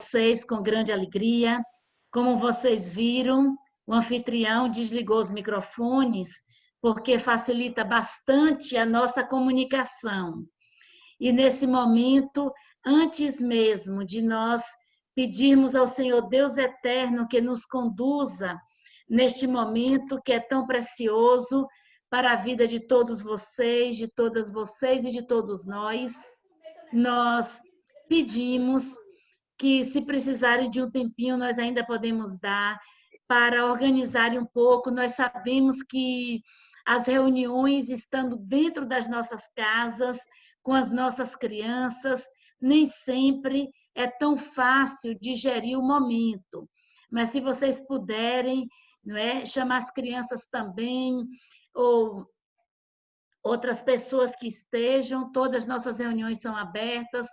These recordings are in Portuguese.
vocês com grande alegria. Como vocês viram, o anfitrião desligou os microfones, porque facilita bastante a nossa comunicação. E nesse momento, antes mesmo de nós pedirmos ao Senhor Deus eterno que nos conduza neste momento que é tão precioso para a vida de todos vocês, de todas vocês e de todos nós pedimos que, se precisarem de um tempinho, nós ainda podemos dar para organizarem um pouco. Nós sabemos que as reuniões, estando dentro das nossas casas, com as nossas crianças, nem sempre é tão fácil digerir o momento. Mas se vocês puderem, não é, chamar as crianças também, ou outras pessoas que estejam, todas as nossas reuniões são abertas,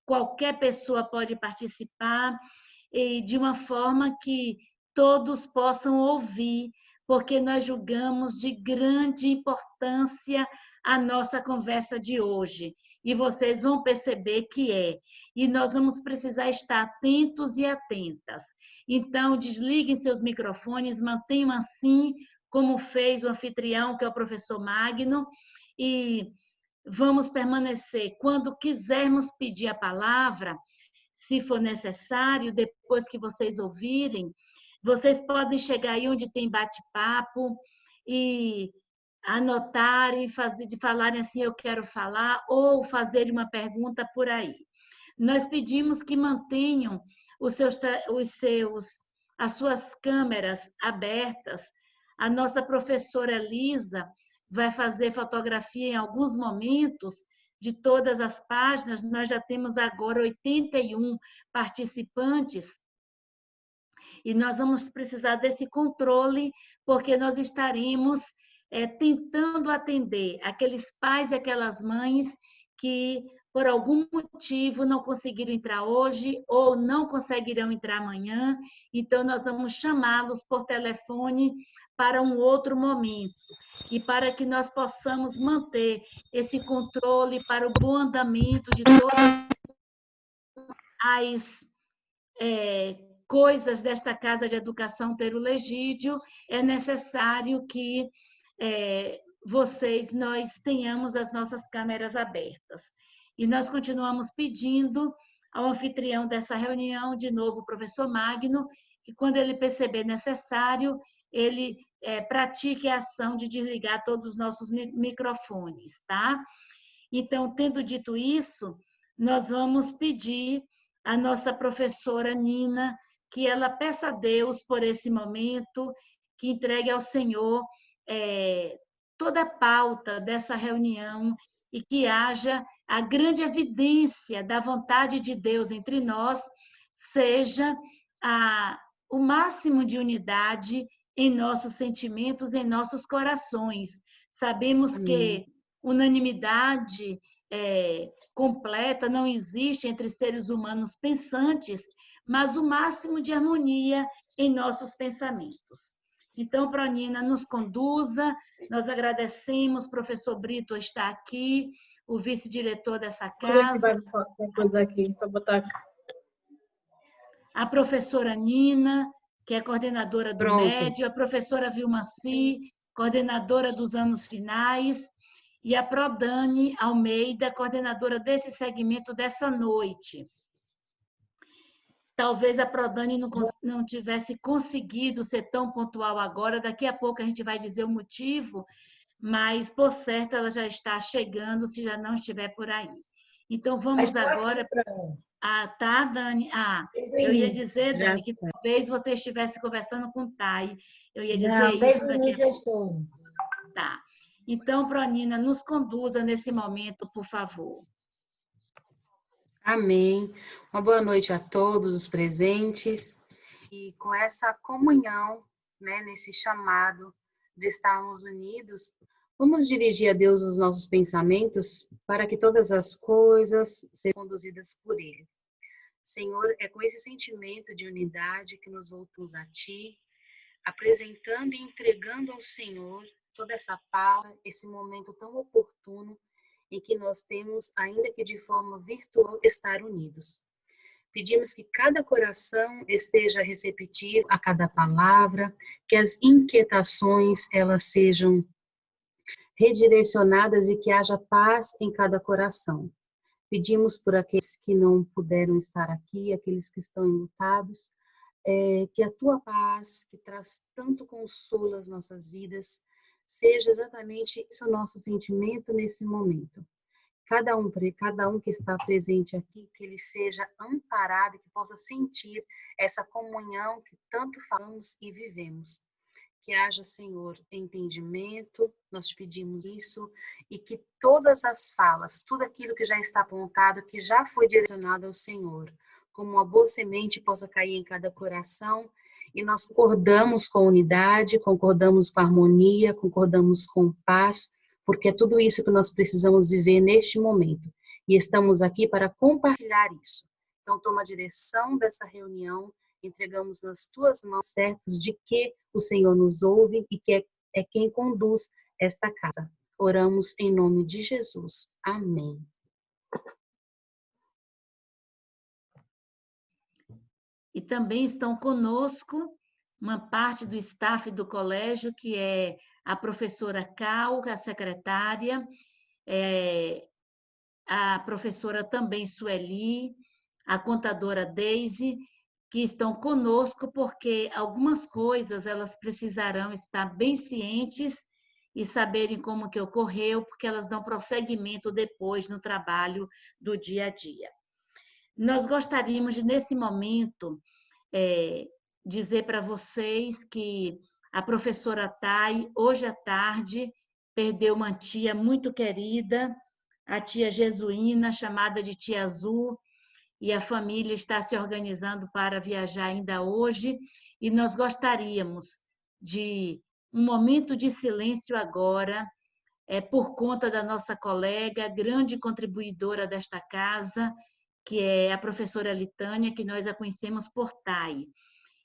qualquer pessoa pode participar, e de uma forma que todos possam ouvir, porque nós julgamos de grande importância a nossa conversa de hoje. E vocês vão perceber que é. E nós vamos precisar estar atentos e atentas. Então, desliguem seus microfones, mantenham assim, como fez o anfitrião, que é o professor Magno, e vamos permanecer. Quando quisermos pedir a palavra, se for necessário, depois que vocês ouvirem, vocês podem chegar aí onde tem bate-papo e anotarem, falarem assim, eu quero falar, ou fazer uma pergunta por aí. Nós pedimos que mantenham as suas câmeras abertas. A nossa professora Lisa vai fazer fotografia em alguns momentos de todas as páginas. Nós já temos agora 81 participantes e nós vamos precisar desse controle, porque nós estaremos tentando atender aqueles pais e aquelas mães que, por algum motivo, não conseguiram entrar hoje ou não conseguirão entrar amanhã. Então, nós vamos chamá-los por telefone para um outro momento. E para que nós possamos manter esse controle para o bom andamento de todas as coisas desta Casa de Educação ter o Legídio, é necessário que nós tenhamos as nossas câmeras abertas. E nós continuamos pedindo ao anfitrião dessa reunião, de novo, o professor Magno, que quando ele perceber necessário, ele pratique a ação de desligar todos os nossos microfones, tá? Então, tendo dito isso, nós vamos pedir à nossa professora Nina que ela peça a Deus por esse momento, que entregue ao Senhor toda a pauta dessa reunião e que haja a grande evidência da vontade de Deus entre nós, seja o máximo de unidade em nossos sentimentos, em nossos corações. Sabemos que unanimidade completa não existe entre seres humanos pensantes, mas o máximo de harmonia em nossos pensamentos. Então, Pronina, nos conduza, nós agradecemos, professor Brito está aqui, o vice-diretor dessa casa. Coisa aqui, para botar aqui. A professora Nina, que é coordenadora do médio, a professora Vilmaci, coordenadora dos anos finais, e a Prodani Almeida, coordenadora desse segmento dessa noite. Talvez a Prodani não tivesse conseguido ser tão pontual agora, daqui a pouco a gente vai dizer o motivo, mas, por certo, ela já está chegando, se já não estiver por aí. Então, vamos agora... tá, Dani? Eu ia dizer, Dani, que talvez você estivesse conversando com o Thay. Eu ia dizer isso daqui a pouco. Tá. Então, Pronina, nos conduza nesse momento, por favor. Amém. Uma boa noite a todos os presentes. E com essa comunhão, né, nesse chamado de estarmos unidos, vamos dirigir a Deus os nossos pensamentos para que todas as coisas sejam conduzidas por Ele. Senhor, é com esse sentimento de unidade que nos voltamos a Ti, apresentando e entregando ao Senhor toda essa palavra, esse momento tão oportuno em que nós temos, ainda que de forma virtual, estar unidos. Pedimos que cada coração esteja receptivo a cada palavra, que as inquietações elas sejam redirecionadas e que haja paz em cada coração. Pedimos por aqueles que não puderam estar aqui, aqueles que estão enlutados, que a tua paz, que traz tanto consolo às nossas vidas, seja exatamente esse o nosso sentimento nesse momento. Cada um que está presente aqui, que ele seja amparado, que possa sentir essa comunhão que tanto falamos e vivemos. Que haja, Senhor, entendimento, nós te pedimos isso, e que todas as falas, tudo aquilo que já está apontado, que já foi direcionado ao Senhor, como uma boa semente possa cair em cada coração, e nós concordamos com unidade, concordamos com harmonia, concordamos com paz, porque é tudo isso que nós precisamos viver neste momento. E estamos aqui para compartilhar isso. Então, toma a direção dessa reunião, entregamos nas tuas mãos, certos de que o Senhor nos ouve e que é quem conduz esta casa. Oramos em nome de Jesus. Amém. E também estão conosco uma parte do staff do colégio, que é a professora Cal, a secretária, a professora também Sueli, a contadora Deise, que estão conosco porque algumas coisas elas precisarão estar bem cientes e saberem como que ocorreu, porque elas dão prosseguimento depois no trabalho do dia a dia. Nós gostaríamos de, nesse momento, dizer para vocês que a professora Thay, hoje à tarde, perdeu uma tia muito querida, a tia Jesuína, chamada de Tia Azul, e a família está se organizando para viajar ainda hoje, e nós gostaríamos de um momento de silêncio agora, por conta da nossa colega, grande contribuidora desta casa, que é a professora Litânia, que nós a conhecemos por Thay.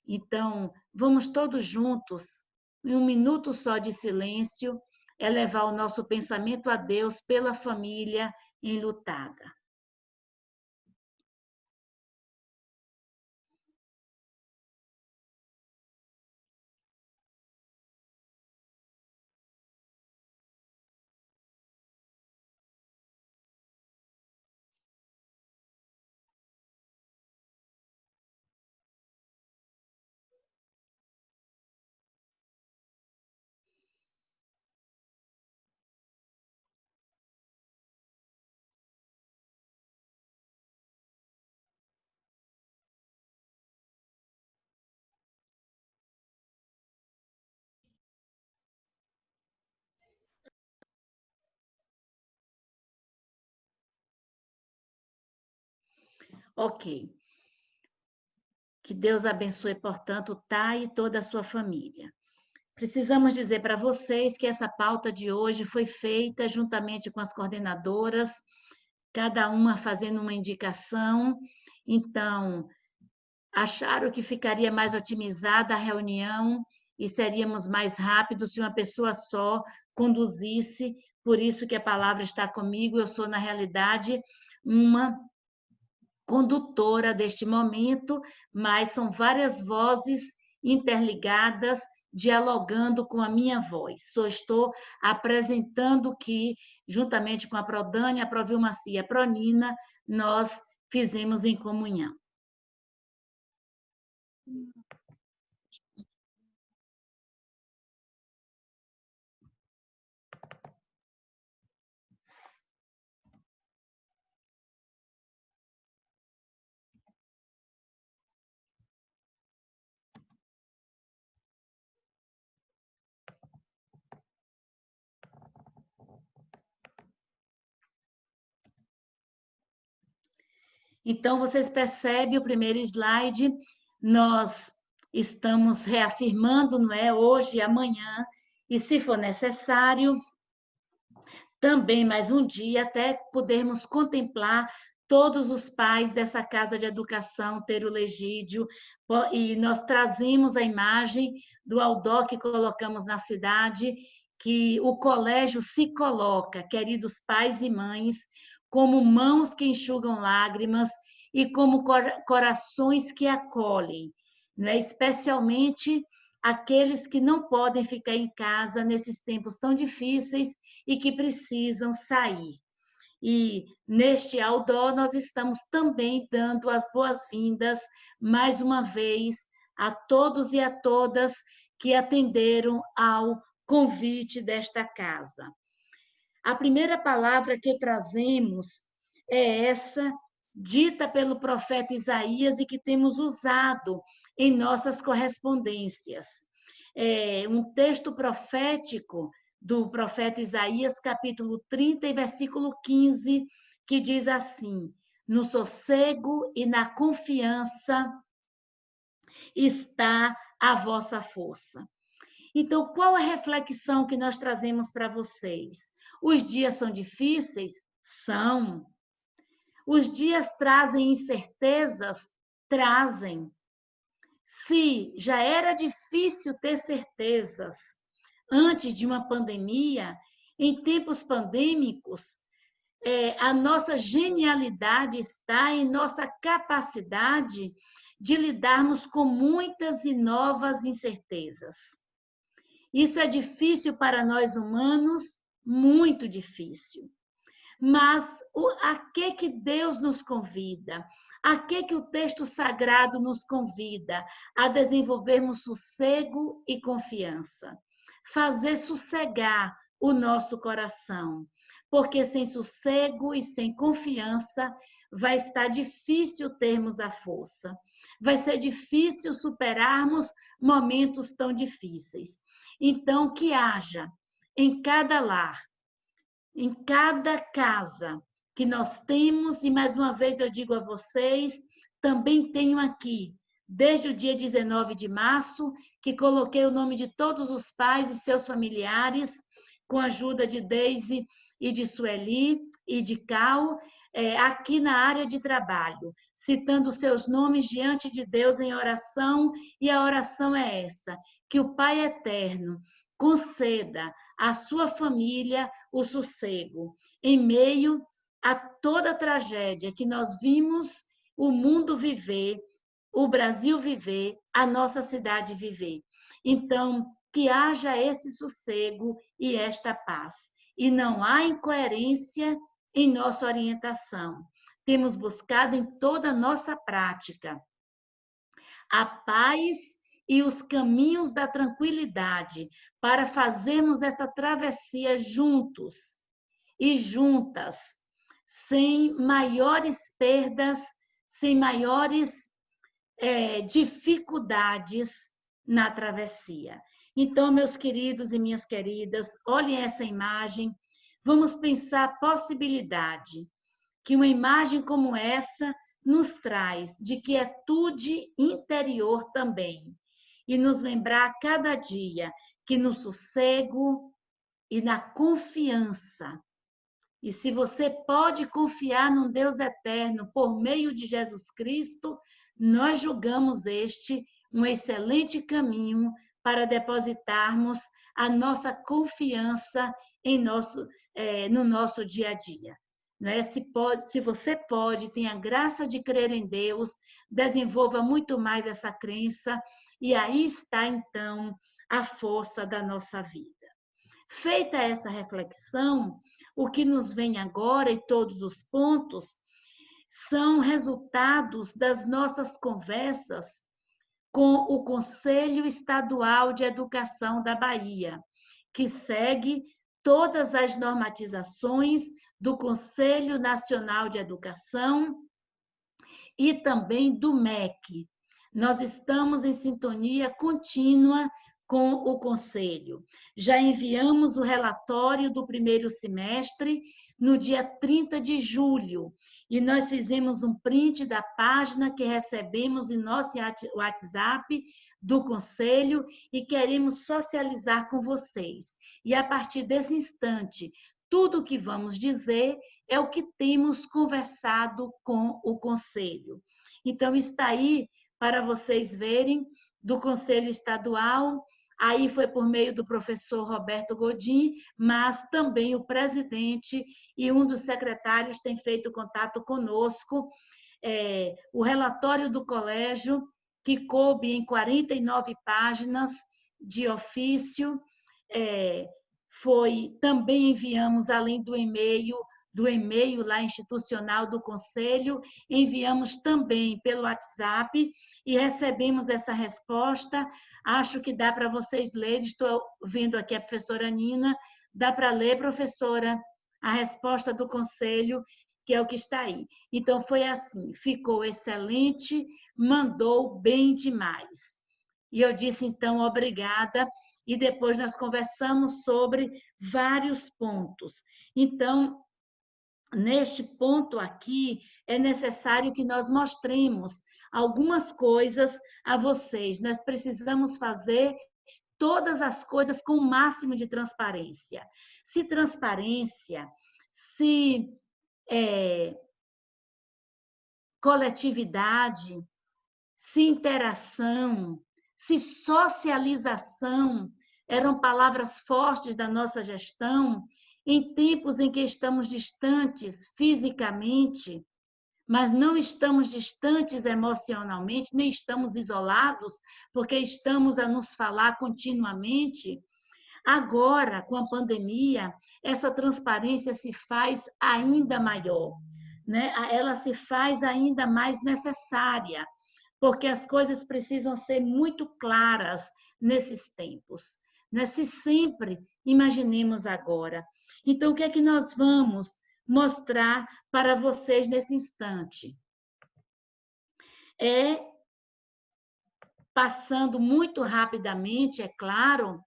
Então, vamos todos juntos, em um minuto só de silêncio, elevar o nosso pensamento a Deus pela família enlutada. Ok. Que Deus abençoe, portanto, Thay e toda a sua família. Precisamos dizer para vocês que essa pauta de hoje foi feita juntamente com as coordenadoras, cada uma fazendo uma indicação. Então, acharam que ficaria mais otimizada a reunião e seríamos mais rápidos se uma pessoa só conduzisse. Por isso que a palavra está comigo, eu sou, na realidade, uma condutora deste momento, mas são várias vozes interligadas, dialogando com a minha voz. Só estou apresentando que, juntamente com a Prodânia, a Provilmacia e a Pronina, nós fizemos em comunhão. Então, vocês percebem o primeiro slide, nós estamos reafirmando, não é, hoje e amanhã, e se for necessário, também mais um dia, até podermos contemplar todos os pais dessa casa de educação ter o legídio, e nós trazemos a imagem do outdoor que colocamos na cidade, que o colégio se coloca, queridos pais e mães, como mãos que enxugam lágrimas e como corações que acolhem, né? Especialmente aqueles que não podem ficar em casa nesses tempos tão difíceis e que precisam sair. E neste outdoor nós estamos também dando as boas-vindas, mais uma vez, a todos e a todas que atenderam ao convite desta casa. A primeira palavra que trazemos é essa, dita pelo profeta Isaías e que temos usado em nossas correspondências. É um texto profético do profeta Isaías, capítulo 30 e versículo 15, que diz assim: no sossego e na confiança está a vossa força. Então, qual a reflexão que nós trazemos para vocês? Os dias são difíceis? São. Os dias trazem incertezas? Trazem. Se já era difícil ter certezas antes de uma pandemia, em tempos pandêmicos, a nossa genialidade está em nossa capacidade de lidarmos com muitas e novas incertezas. Isso é difícil para nós humanos, muito difícil. Mas a que Deus nos convida? A que o texto sagrado nos convida? A desenvolvermos sossego e confiança. Fazer sossegar o nosso coração. Porque sem sossego e sem confiança vai estar difícil termos a força. Vai ser difícil superarmos momentos tão difíceis. Então, que haja em cada lar, em cada casa que nós temos, e mais uma vez eu digo a vocês, também tenho aqui, desde o dia 19 de março, que coloquei o nome de todos os pais e seus familiares, com a ajuda de Deise e de Sueli e de Cal, aqui na área de trabalho, citando seus nomes diante de Deus em oração, e a oração é essa: que o Pai Eterno conceda à sua família o sossego, em meio a toda a tragédia que nós vimos o mundo viver, o Brasil viver, a nossa cidade viver. Então, que haja esse sossego e esta paz. E não há incoerência em nossa orientação. Temos buscado em toda a nossa prática a paz e os caminhos da tranquilidade para fazermos essa travessia juntos e juntas, sem maiores perdas, sem maiores dificuldades na travessia. Então, meus queridos e minhas queridas, olhem essa imagem, vamos pensar a possibilidade que uma imagem como essa nos traz de quietude interior também, e nos lembrar a cada dia que no sossego e na confiança, e se você pode confiar num Deus eterno por meio de Jesus Cristo, nós julgamos este um excelente caminho para depositarmos a nossa confiança no nosso dia a dia. Né? Se você pode, tenha graça de crer em Deus, desenvolva muito mais essa crença, e aí está, então, a força da nossa vida. Feita essa reflexão, o que nos vem agora, e todos os pontos, são resultados das nossas conversas com o Conselho Estadual de Educação da Bahia, que segue todas as normatizações do Conselho Nacional de Educação e também do MEC. Nós estamos em sintonia contínua com o Conselho. Já enviamos o relatório do primeiro semestre no dia 30 de julho, e nós fizemos um print da página que recebemos em nosso WhatsApp do Conselho e queremos socializar com vocês. E a partir desse instante, tudo o que vamos dizer é o que temos conversado com o Conselho. Então, está aí para vocês verem, do Conselho Estadual, aí foi por meio do professor Roberto Godin, mas também o presidente e um dos secretários têm feito contato conosco. O relatório do colégio, que coube em 49 páginas de ofício, também enviamos, além do e-mail lá institucional do Conselho, enviamos também pelo WhatsApp e recebemos essa resposta. Acho que dá para vocês lerem, estou vendo aqui a professora Nina, dá para ler, professora, a resposta do Conselho, que é o que está aí. Então, foi assim, ficou excelente, mandou bem demais. E eu disse, então, obrigada, e depois nós conversamos sobre vários pontos. Então, neste ponto aqui, é necessário que nós mostremos algumas coisas a vocês. Nós precisamos fazer todas as coisas com o máximo de transparência. Se transparência, se coletividade, se interação, se socialização eram palavras fortes da nossa gestão, em tempos em que estamos distantes fisicamente, mas não estamos distantes emocionalmente, nem estamos isolados, porque estamos a nos falar continuamente. Agora, com a pandemia, essa transparência se faz ainda maior, né? Ela se faz ainda mais necessária, porque as coisas precisam ser muito claras nesses tempos. Né? Se sempre imaginemos agora. Então, o que é que nós vamos mostrar para vocês nesse instante? Passando muito rapidamente, é claro,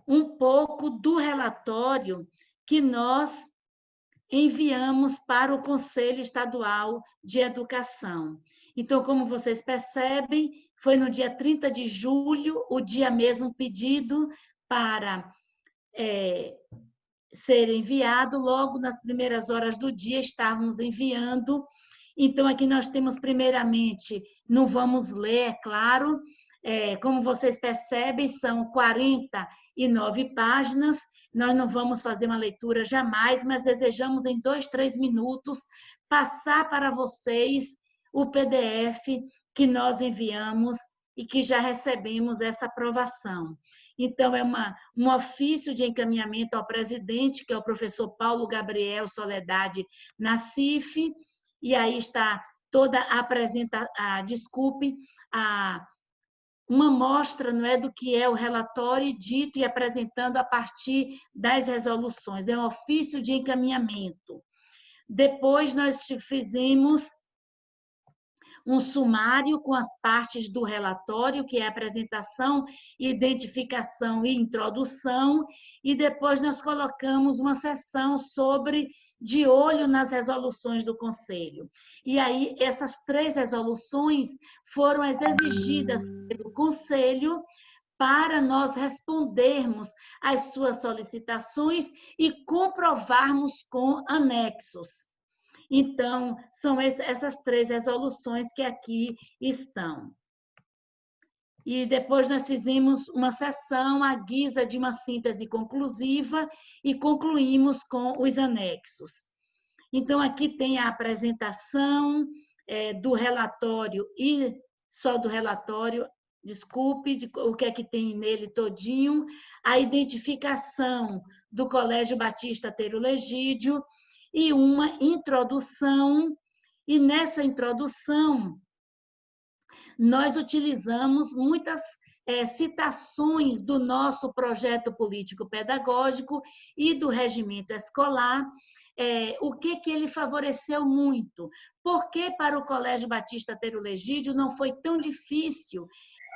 um pouco do relatório que nós enviamos para o Conselho Estadual de Educação. Então, como vocês percebem, foi no dia 30 de julho, o dia mesmo pedido para ser enviado, logo nas primeiras horas do dia estávamos enviando. Então, aqui nós temos, primeiramente, não vamos ler, é claro, como vocês percebem, são 49 páginas, nós não vamos fazer uma leitura jamais, mas desejamos em 2, 3 minutos passar para vocês o PDF que nós enviamos e que já recebemos essa aprovação. Então, é um ofício de encaminhamento ao presidente, que é o professor Paulo Gabriel Soledade Nassif, e aí está toda a apresentação, uma mostra, não é, do que é o relatório dito e apresentando a partir das resoluções. É um ofício de encaminhamento. Depois nós fizemos um sumário com as partes do relatório, que é a apresentação, identificação e introdução, e depois nós colocamos uma seção sobre de olho nas resoluções do Conselho. E aí, essas 3 resoluções foram as exigidas pelo Conselho para nós respondermos às suas solicitações e comprovarmos com anexos. Então, são essas 3 resoluções que aqui estão. E depois nós fizemos uma sessão à guisa de uma síntese conclusiva e concluímos com os anexos. Então, aqui tem a apresentação do relatório e só do relatório, desculpe, o que é que tem nele todinho, a identificação do Colégio Batista Teiro Legídio e uma introdução, e nessa introdução nós utilizamos muitas citações do nosso projeto político-pedagógico e do regimento escolar, o que ele favoreceu muito. Porque para o Colégio Batista Teiro Legídio não foi tão difícil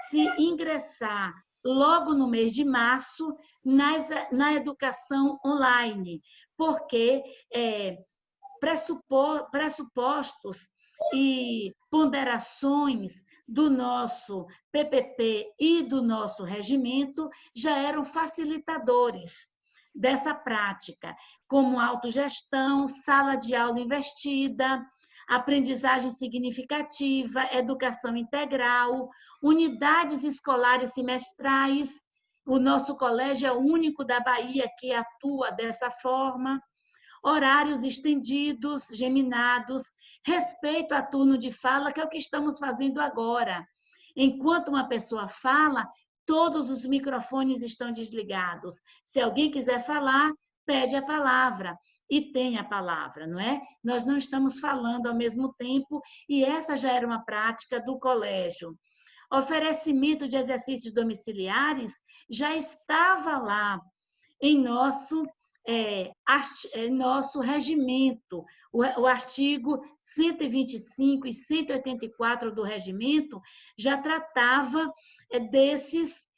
se ingressar logo no mês de março na educação online, porque pressupostos e ponderações do nosso PPP e do nosso regimento já eram facilitadores dessa prática, como autogestão, sala de aula investida, aprendizagem significativa, educação integral, unidades escolares semestrais. O nosso colégio é o único da Bahia que atua dessa forma. Horários estendidos, geminados, respeito a turno de fala, que é o que estamos fazendo agora. Enquanto uma pessoa fala, todos os microfones estão desligados. Se alguém quiser falar, pede a palavra e tem a palavra, não é? Nós não estamos falando ao mesmo tempo e essa já era uma prática do colégio. Oferecimento de exercícios domiciliares já estava lá em nosso regimento. O artigo 125 e 184 do regimento já tratava desses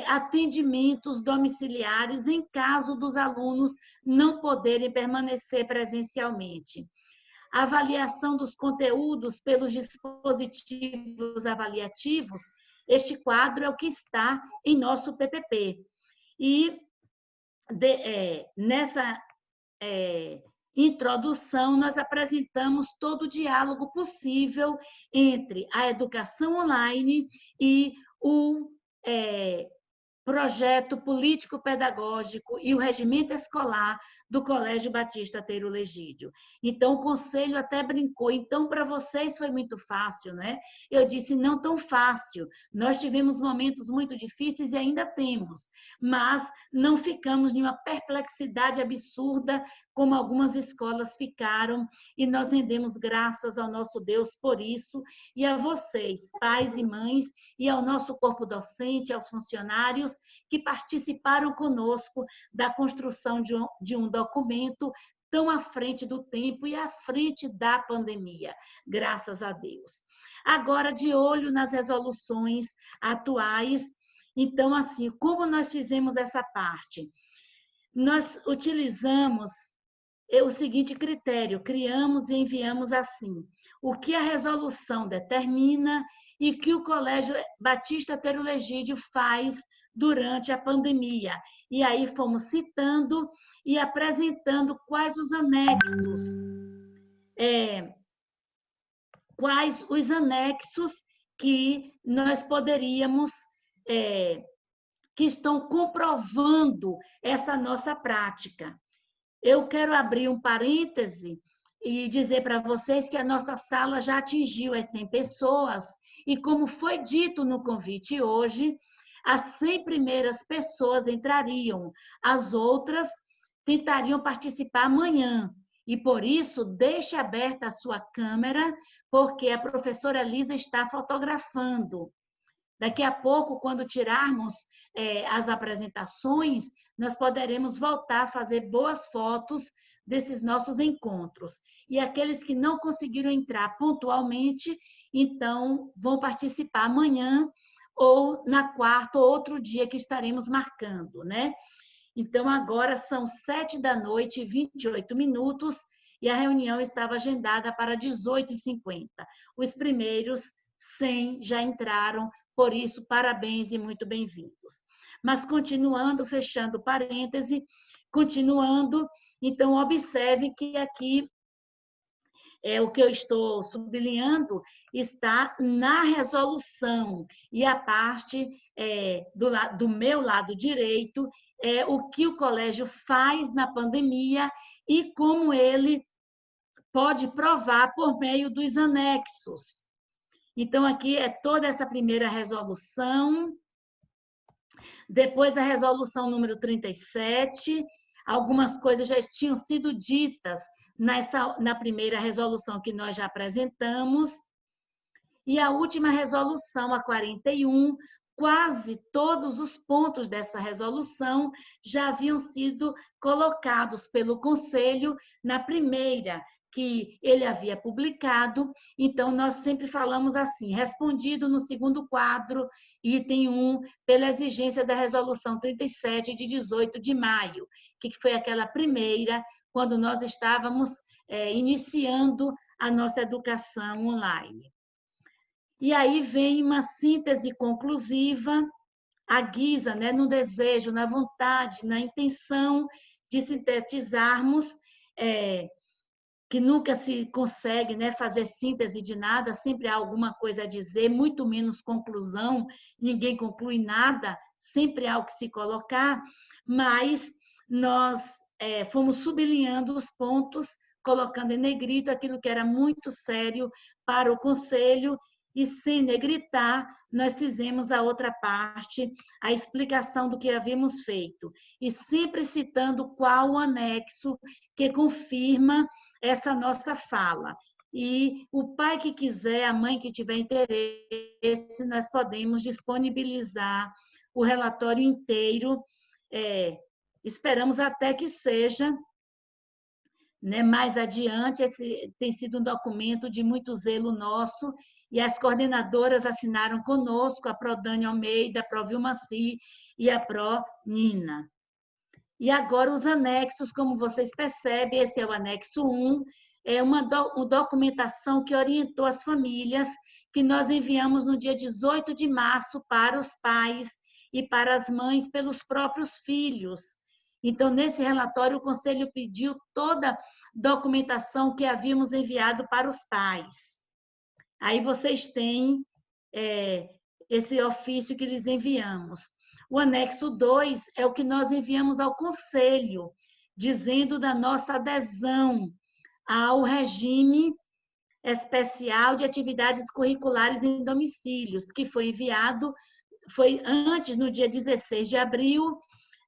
atendimentos domiciliares em caso dos alunos não poderem permanecer presencialmente. A avaliação dos conteúdos pelos dispositivos avaliativos, este quadro é o que está em nosso PPP. E nessa introdução, nós apresentamos todo o diálogo possível entre a educação online e o projeto político-pedagógico e o regimento escolar do Colégio Batista Teiro Legídio. Então, o conselho até brincou, então, para vocês foi muito fácil, né? Eu disse, não tão fácil. Nós tivemos momentos muito difíceis e ainda temos, mas não ficamos em uma perplexidade absurda como algumas escolas ficaram, e nós rendemos graças ao nosso Deus por isso, e a vocês, pais e mães, e ao nosso corpo docente, aos funcionários, que participaram conosco da construção de um documento tão à frente do tempo e à frente da pandemia, graças a Deus. Agora, de olho nas resoluções atuais, então, assim, como nós fizemos essa parte? Nós utilizamos o seguinte critério, criamos e enviamos assim, o que a resolução determina e que o Colégio Batista Teiro Legídio faz durante a pandemia. E aí fomos citando e apresentando quais os anexos que nós poderíamos, que estão comprovando essa nossa prática. Eu quero abrir um parêntese e dizer para vocês que a nossa sala já atingiu as 100 pessoas e, como foi dito no convite hoje, as 100 primeiras pessoas entrariam, as outras tentariam participar amanhã. E, por isso, deixe aberta a sua câmera, porque a professora Lisa está fotografando. Daqui a pouco, quando tirarmos as apresentações, nós poderemos voltar a fazer boas fotos desses nossos encontros. E aqueles que não conseguiram entrar pontualmente, então, vão participar amanhã ou na quarta ou outro dia que estaremos marcando, né? Então, agora são 7h, 28 minutos, e a reunião estava agendada para 18h50. Os primeiros 100 já entraram, por isso, parabéns e muito bem-vindos. Mas, continuando, fechando parêntese, continuando, então, observe que aqui o que eu estou sublinhando está na resolução, e a parte do meu lado direito é o que o colégio faz na pandemia e como ele pode provar por meio dos anexos. Então, aqui é toda essa primeira resolução, depois a resolução número 37, algumas coisas já tinham sido ditas na primeira resolução que nós já apresentamos, e a última resolução, a 41, quase todos os pontos dessa resolução já haviam sido colocados pelo Conselho na primeira, que ele havia publicado. Então, nós sempre falamos assim, respondido no segundo quadro, item 1, pela exigência da resolução 37, de 18 de maio, que foi aquela primeira, quando nós estávamos iniciando a nossa educação online. E aí vem uma síntese conclusiva, à guisa, né, no desejo, na vontade, na intenção de sintetizarmos que nunca se consegue, né, fazer síntese de nada, sempre há alguma coisa a dizer, muito menos conclusão, ninguém conclui nada, sempre há o que se colocar, mas nós fomos sublinhando os pontos, colocando em negrito aquilo que era muito sério para o Conselho, e sem negritar, nós fizemos a outra parte, a explicação do que havíamos feito, e sempre citando qual o anexo que confirma essa nossa fala. E o pai que quiser, a mãe que tiver interesse, nós podemos disponibilizar o relatório inteiro. Esperamos até que seja, né, mais adiante. Esse tem sido um documento de muito zelo nosso, e as coordenadoras assinaram conosco, a Pró Dani Almeida, a Pró Vilmaci e a Pró Nina. E agora os anexos, como vocês percebem, esse é o anexo 1, é uma documentação que orientou as famílias, que nós enviamos no dia 18 de março para os pais e para as mães pelos próprios filhos. Então, nesse relatório, o Conselho pediu toda a documentação que havíamos enviado para os pais. Aí vocês têm esse ofício que lhes enviamos. O anexo 2 é o que nós enviamos ao Conselho, dizendo da nossa adesão ao regime especial de atividades curriculares em domicílios, que foi enviado, foi antes, no dia 16 de abril,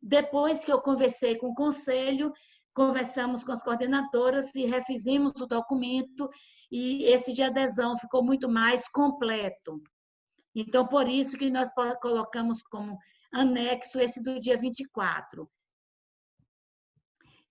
depois que eu conversei com o Conselho, conversamos com as coordenadoras e refizemos o documento, e esse de adesão ficou muito mais completo. Então, por isso que nós colocamos como anexo esse do dia 24.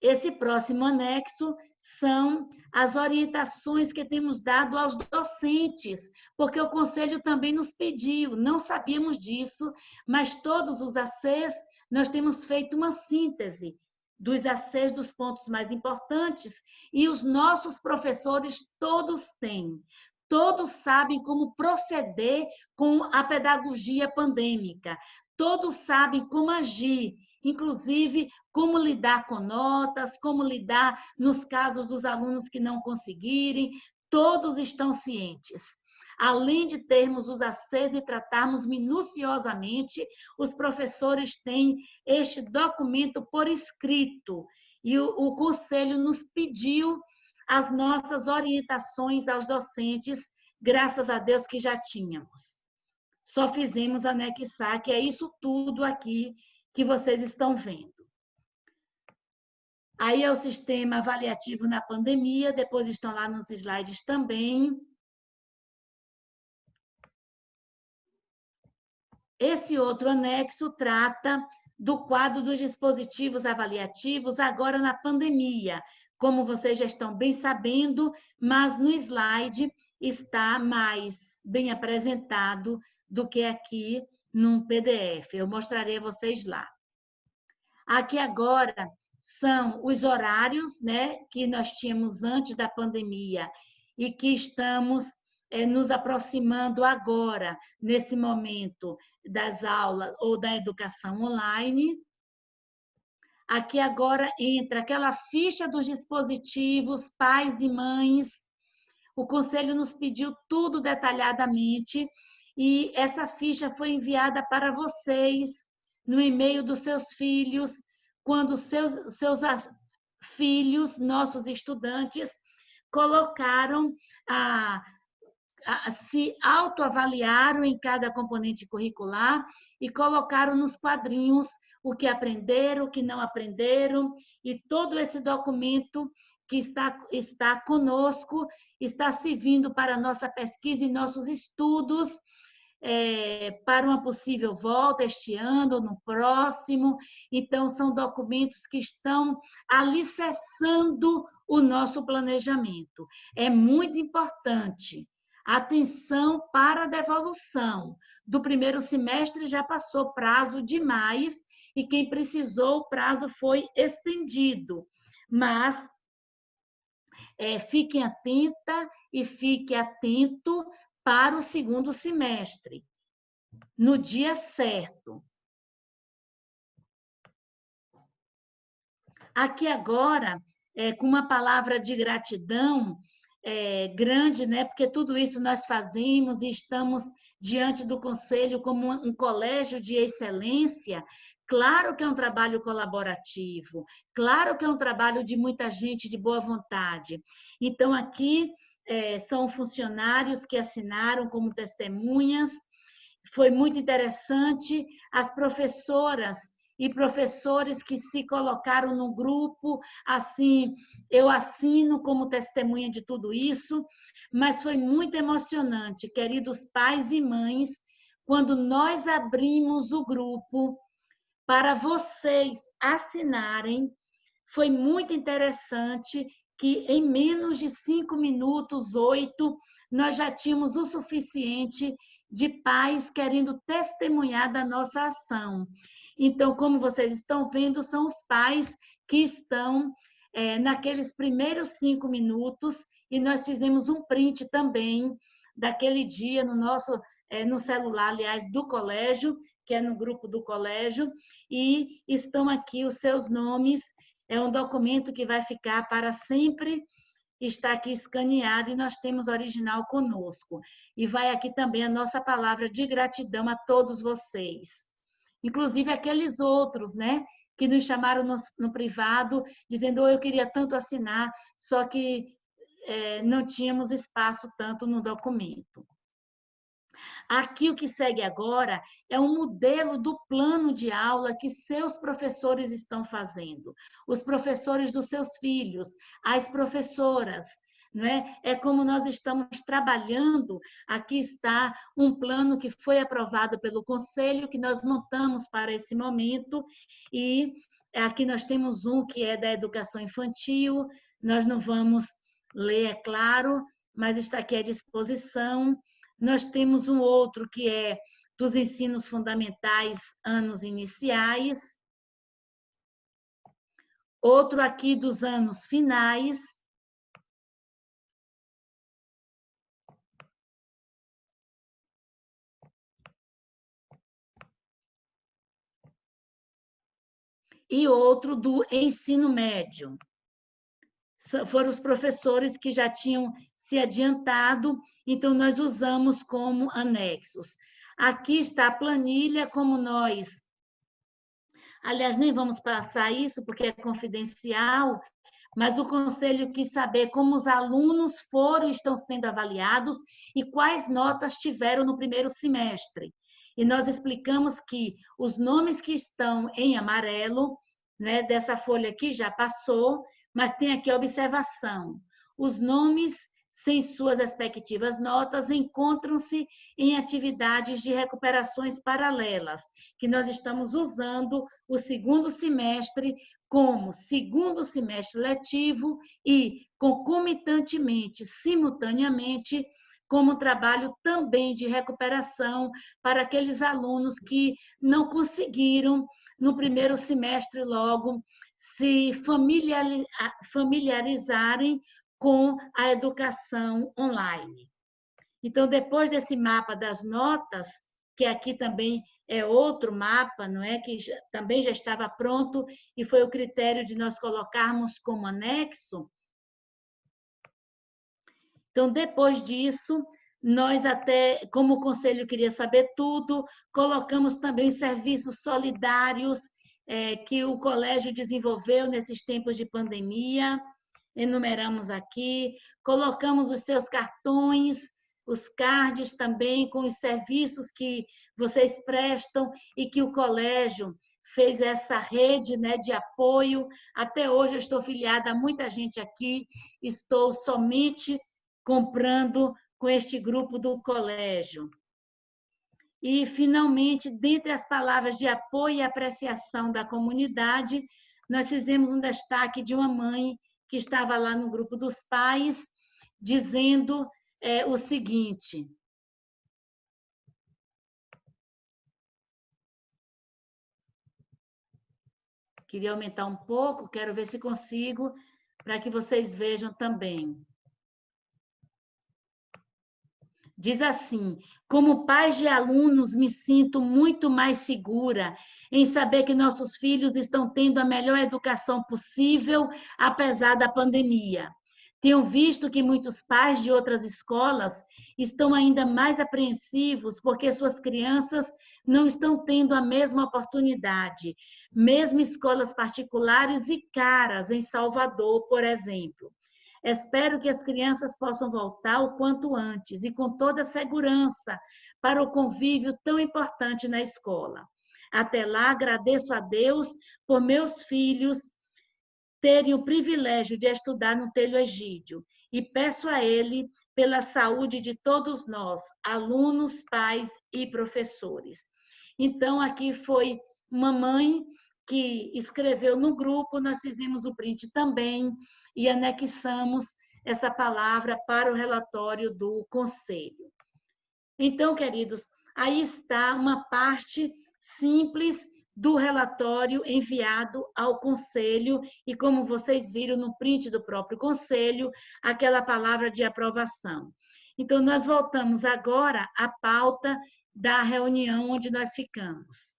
Esse próximo anexo são as orientações que temos dado aos docentes, porque o Conselho também nos pediu, não sabíamos disso, mas todos os ACs, nós temos feito uma síntese dos ACs, dos pontos mais importantes, e os nossos professores todos têm. Todos sabem como proceder com a pedagogia pandêmica, todos sabem como agir, inclusive como lidar com notas, como lidar nos casos dos alunos que não conseguirem, todos estão cientes. Além de termos os ACs e tratarmos minuciosamente, os professores têm este documento por escrito, e o Conselho nos pediu as nossas orientações aos docentes, graças a Deus que já tínhamos. Só fizemos anexar, que é isso tudo aqui que vocês estão vendo. Aí é o sistema avaliativo na pandemia, depois estão lá nos slides também. Esse outro anexo trata do quadro dos dispositivos avaliativos agora na pandemia, como vocês já estão bem sabendo, mas no slide está mais bem apresentado do que aqui num PDF. Eu mostrarei a vocês lá. Aqui agora são os horários, né, que nós tínhamos antes da pandemia e que estamos nos aproximando agora, nesse momento das aulas ou da educação online. Aqui agora entra aquela ficha dos dispositivos, pais e mães. O Conselho nos pediu tudo detalhadamente e essa ficha foi enviada para vocês no e-mail dos seus filhos, quando seus filhos, nossos estudantes, colocaram se autoavaliaram em cada componente curricular e colocaram nos quadrinhos o que aprenderam, o que não aprenderam, e todo esse documento que está conosco, está servindo para a nossa pesquisa e nossos estudos, para uma possível volta este ano ou no próximo. Então, são documentos que estão alicerçando o nosso planejamento. É muito importante. Atenção para a devolução. Do primeiro semestre já passou prazo demais e quem precisou, o prazo foi estendido. Mas fiquem atenta e fique atento para o segundo semestre, no dia certo. Aqui agora com uma palavra de gratidão grande, né? Porque tudo isso nós fazemos e estamos diante do Conselho como um colégio de excelência. Claro que é um trabalho colaborativo, claro que é um trabalho de muita gente de boa vontade. Então, aqui são funcionários que assinaram como testemunhas. Foi muito interessante as professoras e professores que se colocaram no grupo, assim, eu assino como testemunha de tudo isso, mas foi muito emocionante, queridos pais e mães, quando nós abrimos o grupo para vocês assinarem. Foi muito interessante que em menos de 5 minutos, 8, nós já tínhamos o suficiente de pais querendo testemunhar da nossa ação. Então, como vocês estão vendo, são os pais que estão naqueles primeiros 5 minutos, e nós fizemos um print também daquele dia no celular, aliás, do colégio, que é no grupo do colégio, e estão aqui os seus nomes. É um documento que vai ficar para sempre, está aqui escaneado, e nós temos o original conosco. E vai aqui também a nossa palavra de gratidão a todos vocês. Inclusive aqueles outros, né, que nos chamaram no privado, dizendo: eu queria tanto assinar, só que não tínhamos espaço tanto no documento. Aqui o que segue agora é um modelo do plano de aula que seus professores estão fazendo, os professores dos seus filhos, as professoras, não é? É como nós estamos trabalhando. Aqui está um plano que foi aprovado pelo Conselho, que nós montamos para esse momento, e aqui nós temos um que é da educação infantil, nós não vamos ler, é claro, mas está aqui à disposição. Nós temos um outro que é dos ensinos fundamentais, anos iniciais. Outro aqui dos anos finais. E outro do ensino médio. Foram os professores que já tinham se adiantado, então nós usamos como anexos. Aqui está a planilha, como nós... Aliás, nem vamos passar isso, porque é confidencial, mas o Conselho quis saber como os alunos foram e estão sendo avaliados e quais notas tiveram no primeiro semestre. E nós explicamos que os nomes que estão em amarelo, né, dessa folha aqui já passou, mas tem aqui a observação. Os nomes, sem suas respectivas notas, encontram-se em atividades de recuperações paralelas, que nós estamos usando o segundo semestre como segundo semestre letivo e, concomitantemente, simultaneamente, como trabalho também de recuperação para aqueles alunos que não conseguiram, no primeiro semestre logo, se familiarizarem com a educação online. Então, depois desse mapa das notas, que aqui também é outro mapa, não é, que também já estava pronto e foi o critério de nós colocarmos como anexo. Então, depois disso, nós até, como o Conselho queria saber tudo, colocamos também os serviços solidários que o colégio desenvolveu nesses tempos de pandemia, enumeramos aqui, colocamos os seus cartões, os cards também, com os serviços que vocês prestam e que o colégio fez essa rede, né, de apoio. Até hoje eu estou filiada a muita gente aqui, estou somente comprando com este grupo do colégio. E, finalmente, dentre as palavras de apoio e apreciação da comunidade, nós fizemos um destaque de uma mãe que estava lá no grupo dos pais, dizendo o seguinte: queria aumentar um pouco, quero ver se consigo, para que vocês vejam também. Diz assim: como pai de alunos, me sinto muito mais segura em saber que nossos filhos estão tendo a melhor educação possível, apesar da pandemia. Tenho visto que muitos pais de outras escolas estão ainda mais apreensivos porque suas crianças não estão tendo a mesma oportunidade, mesmo escolas particulares e caras em Salvador, por exemplo. Espero que as crianças possam voltar o quanto antes e com toda segurança para o convívio tão importante na escola. Até lá, agradeço a Deus por meus filhos terem o privilégio de estudar no Telho Egídio e peço a Ele pela saúde de todos nós, alunos, pais e professores. Então, aqui foi uma mãe que escreveu no grupo, nós fizemos o print também e anexamos essa palavra para o relatório do Conselho. Então, queridos, aí está uma parte simples do relatório enviado ao Conselho e, como vocês viram no print do próprio Conselho, aquela palavra de aprovação. Então, nós voltamos agora à pauta da reunião onde nós ficamos.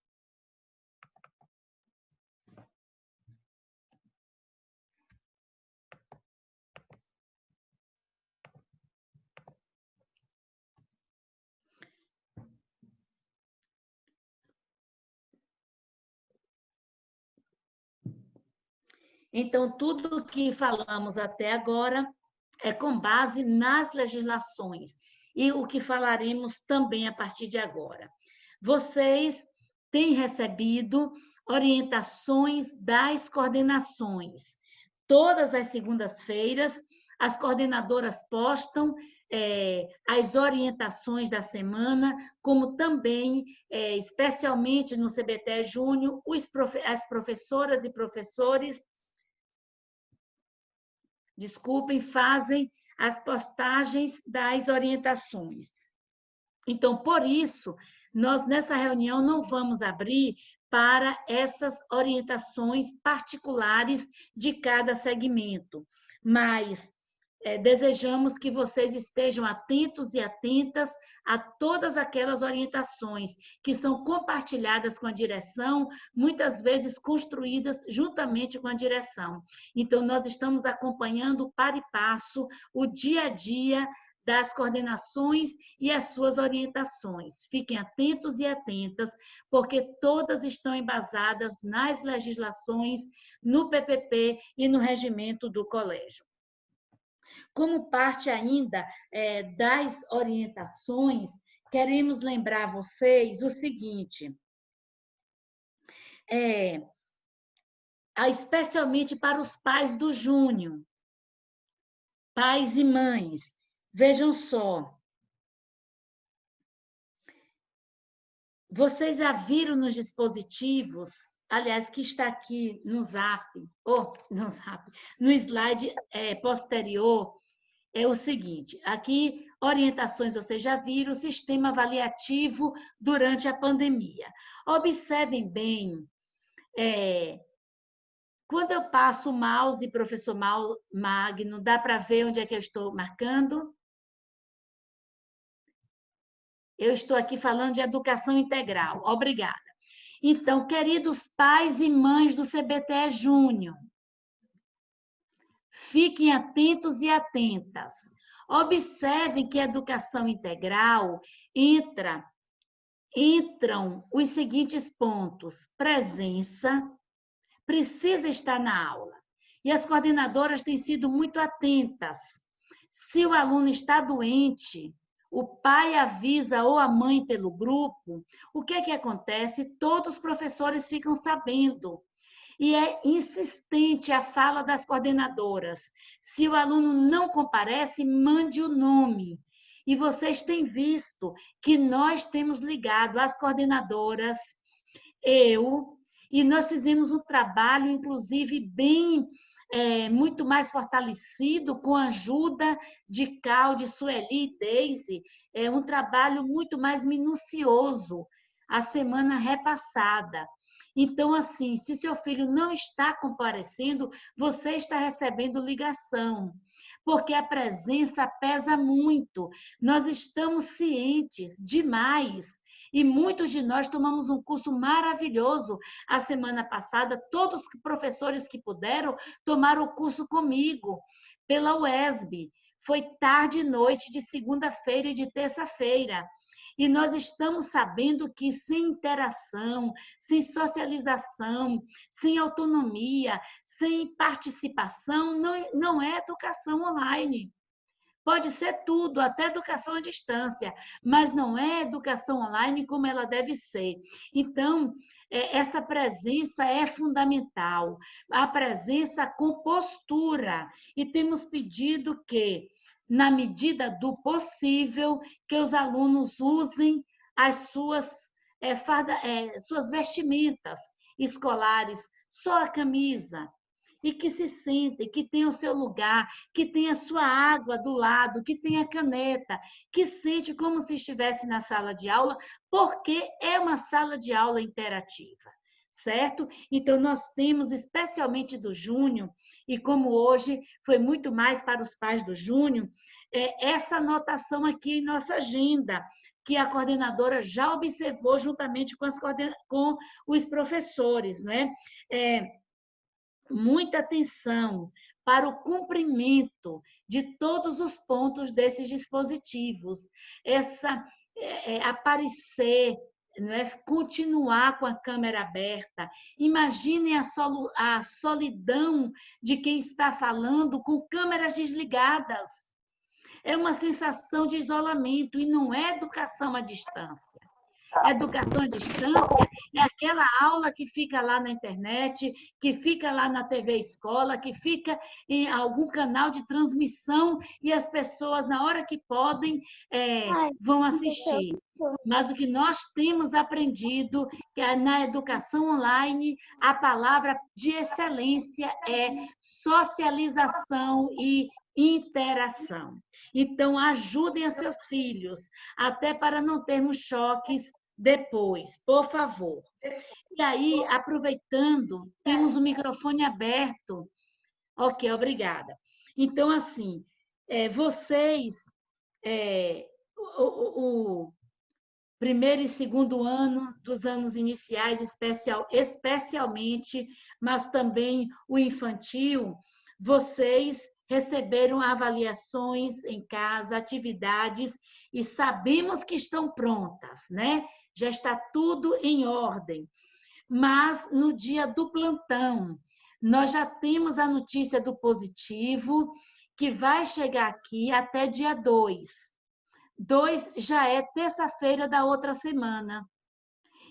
Então, tudo que falamos até agora é com base nas legislações e o que falaremos também a partir de agora. Vocês têm recebido orientações das coordenações. Todas as segundas-feiras, as coordenadoras postam as orientações da semana, como também, especialmente no CBTE Júnior, as professoras e professores fazem as postagens das orientações. Então, por isso, nós nessa reunião não vamos abrir para essas orientações particulares de cada segmento, mas desejamos que vocês estejam atentos e atentas a todas aquelas orientações que são compartilhadas com a direção, muitas vezes construídas juntamente com a direção. Então, nós estamos acompanhando para e passo o dia a dia das coordenações e as suas orientações. Fiquem atentos e atentas, porque todas estão embasadas nas legislações, no PPP e no regimento do colégio. Como parte ainda das orientações, queremos lembrar vocês o seguinte, especialmente para os pais do Júnior, pais e mães, vejam só, vocês já viram nos dispositivos, aliás, que está aqui no Zap, no slide posterior, é o seguinte, aqui, orientações, vocês já viram, o sistema avaliativo durante a pandemia. Observem bem, quando eu passo o mouse, professor Magno, dá para ver onde é que eu estou marcando? Eu estou aqui falando de educação integral. Obrigada. Então, queridos pais e mães do CBTE Júnior, fiquem atentos e atentas. Observem que a educação integral entram os seguintes pontos. Presença, precisa estar na aula. E as coordenadoras têm sido muito atentas. Se o aluno está doente, o pai avisa ou a mãe pelo grupo, o que é que acontece? Todos os professores ficam sabendo. E é insistente a fala das coordenadoras. Se o aluno não comparece, mande o nome. E vocês têm visto que nós temos ligado as coordenadoras, e nós fizemos um trabalho, inclusive, bem muito mais fortalecido, com a ajuda de Cal, de Sueli e Deise, um trabalho muito mais minucioso, a semana repassada. Então, assim, se seu filho não está comparecendo, você está recebendo ligação, porque a presença pesa muito. Nós estamos cientes demais. E muitos de nós tomamos um curso maravilhoso a semana passada. Todos os professores que puderam tomaram o curso comigo, pela UESB. Foi tarde e noite de segunda-feira e de terça-feira. E nós estamos sabendo que sem interação, sem socialização, sem autonomia, sem participação, não é educação online. Pode ser tudo, até educação à distância, mas não é educação online como ela deve ser. Então, essa presença é fundamental, a presença com postura. E temos pedido que, na medida do possível, que os alunos usem as suas vestimentas escolares, só a camisa, e que se sentem, que tenham o seu lugar, que tenha a sua água do lado, que tenha caneta, que sente como se estivesse na sala de aula, porque é uma sala de aula interativa, certo? Então, nós temos, especialmente do Júnior, e como hoje foi muito mais para os pais do Júnior, essa anotação aqui em nossa agenda, que a coordenadora já observou juntamente com os professores, não é? Muita atenção para o cumprimento de todos os pontos desses dispositivos. Aparecer, não é? Continuar com a câmera aberta. Imaginem a solidão de quem está falando com câmeras desligadas. É uma sensação de isolamento e não é educação à distância. Educação à distância é aquela aula que fica lá na internet, que fica lá na TV Escola, que fica em algum canal de transmissão e as pessoas, na hora que podem, vão assistir. Mas o que nós temos aprendido é na educação online, a palavra de excelência é socialização e interação. Então, ajudem a seus filhos, até para não termos choques depois, por favor. E aí, aproveitando, temos o microfone aberto. Ok, obrigada. Então, assim, vocês, o primeiro e segundo ano dos anos iniciais, especialmente, mas também o infantil, vocês receberam avaliações em casa, atividades, e sabemos que estão prontas, né? Já está tudo em ordem. Mas no dia do plantão, nós já temos a notícia do positivo, que vai chegar aqui até dia 2. 2 já é terça-feira da outra semana.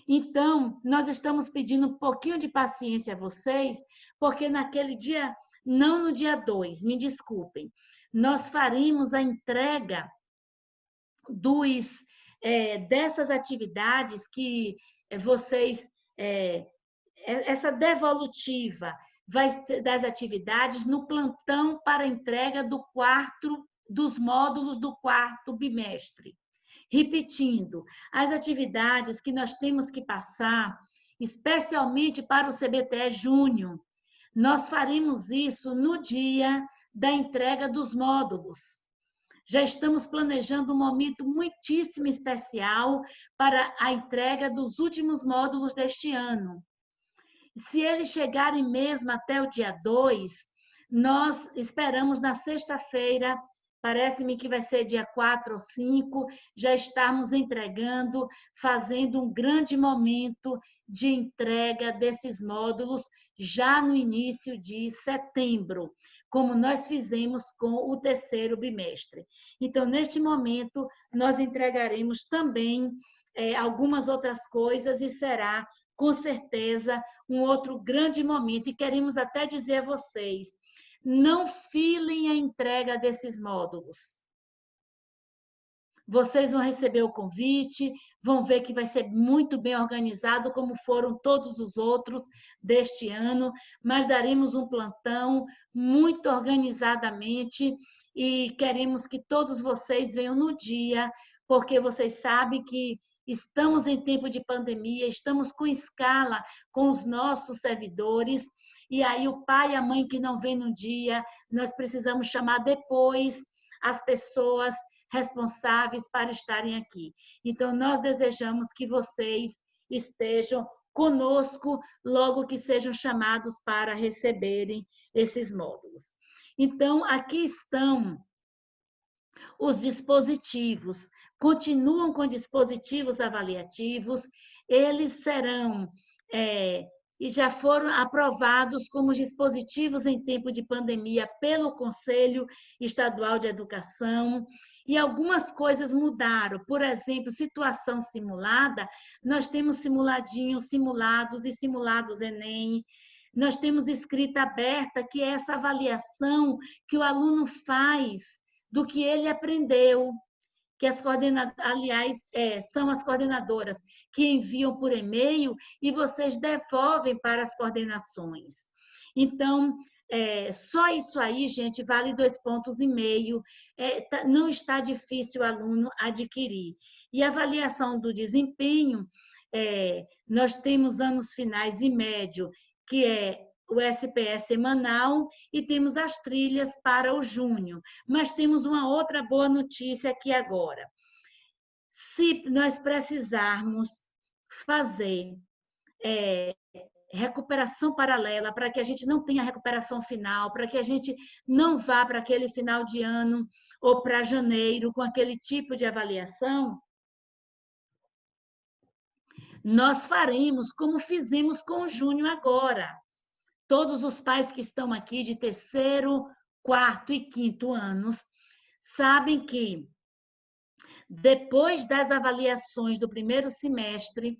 Então, nós estamos pedindo um pouquinho de paciência a vocês, porque naquele dia, não no dia 2, me desculpem, nós faremos a entrega dessas atividades que vocês, essa devolutiva vai ser das atividades no plantão para entrega dos módulos do quarto bimestre. Repetindo, as atividades que nós temos que passar, especialmente para o CBTE Júnior, nós faremos isso no dia da entrega dos módulos. Já estamos planejando um momento muitíssimo especial para a entrega dos últimos módulos deste ano. Se eles chegarem mesmo até o dia 2, nós esperamos na sexta-feira, parece-me que vai ser dia 4 ou 5, já estarmos entregando, fazendo um grande momento de entrega desses módulos já no início de setembro, como nós fizemos com o terceiro bimestre. Então, neste momento, nós entregaremos também algumas outras coisas e será, com certeza, um outro grande momento. E queremos até dizer a vocês, não filem a entrega desses módulos. Vocês vão receber o convite, vão ver que vai ser muito bem organizado, como foram todos os outros deste ano, mas daremos um plantão muito organizadamente e queremos que todos vocês venham no dia, porque vocês sabem que estamos em tempo de pandemia, estamos com escala com os nossos servidores, e aí o pai e a mãe que não vem no dia, nós precisamos chamar depois as pessoas responsáveis para estarem aqui. Então, nós desejamos que vocês estejam conosco logo que sejam chamados para receberem esses módulos. Então, aqui estão os dispositivos, continuam com dispositivos avaliativos, eles serão e já foram aprovados como dispositivos em tempo de pandemia pelo Conselho Estadual de Educação, e algumas coisas mudaram. Por exemplo, situação simulada, nós temos simulados e simulados Enem, nós temos escrita aberta, que é essa avaliação que o aluno faz do que ele aprendeu, que as coordenadoras, aliás, são as coordenadoras que enviam por e-mail e vocês devolvem para as coordenações. Então, só isso aí, gente, vale 2,5 pontos. Não está difícil o aluno adquirir. E a avaliação do desempenho, nós temos anos finais e médio, que é o SPS semanal, e temos as trilhas para o junho. Mas temos uma outra boa notícia aqui agora. Se nós precisarmos fazer recuperação paralela, para que a gente não tenha recuperação final, para que a gente não vá para aquele final de ano ou para janeiro com aquele tipo de avaliação, nós faremos como fizemos com o junho agora. Todos os pais que estão aqui de 3º, 4º e 5º anos sabem que, depois das avaliações do primeiro semestre,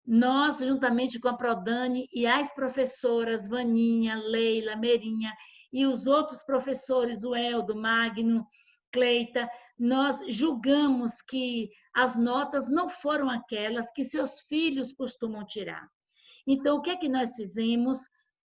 nós, juntamente com a Prodani e as professoras Vaninha, Leila, Merinha e os outros professores, o Eldo, Magno, Cleita, nós julgamos que as notas não foram aquelas que seus filhos costumam tirar. Então, o que é que nós fizemos?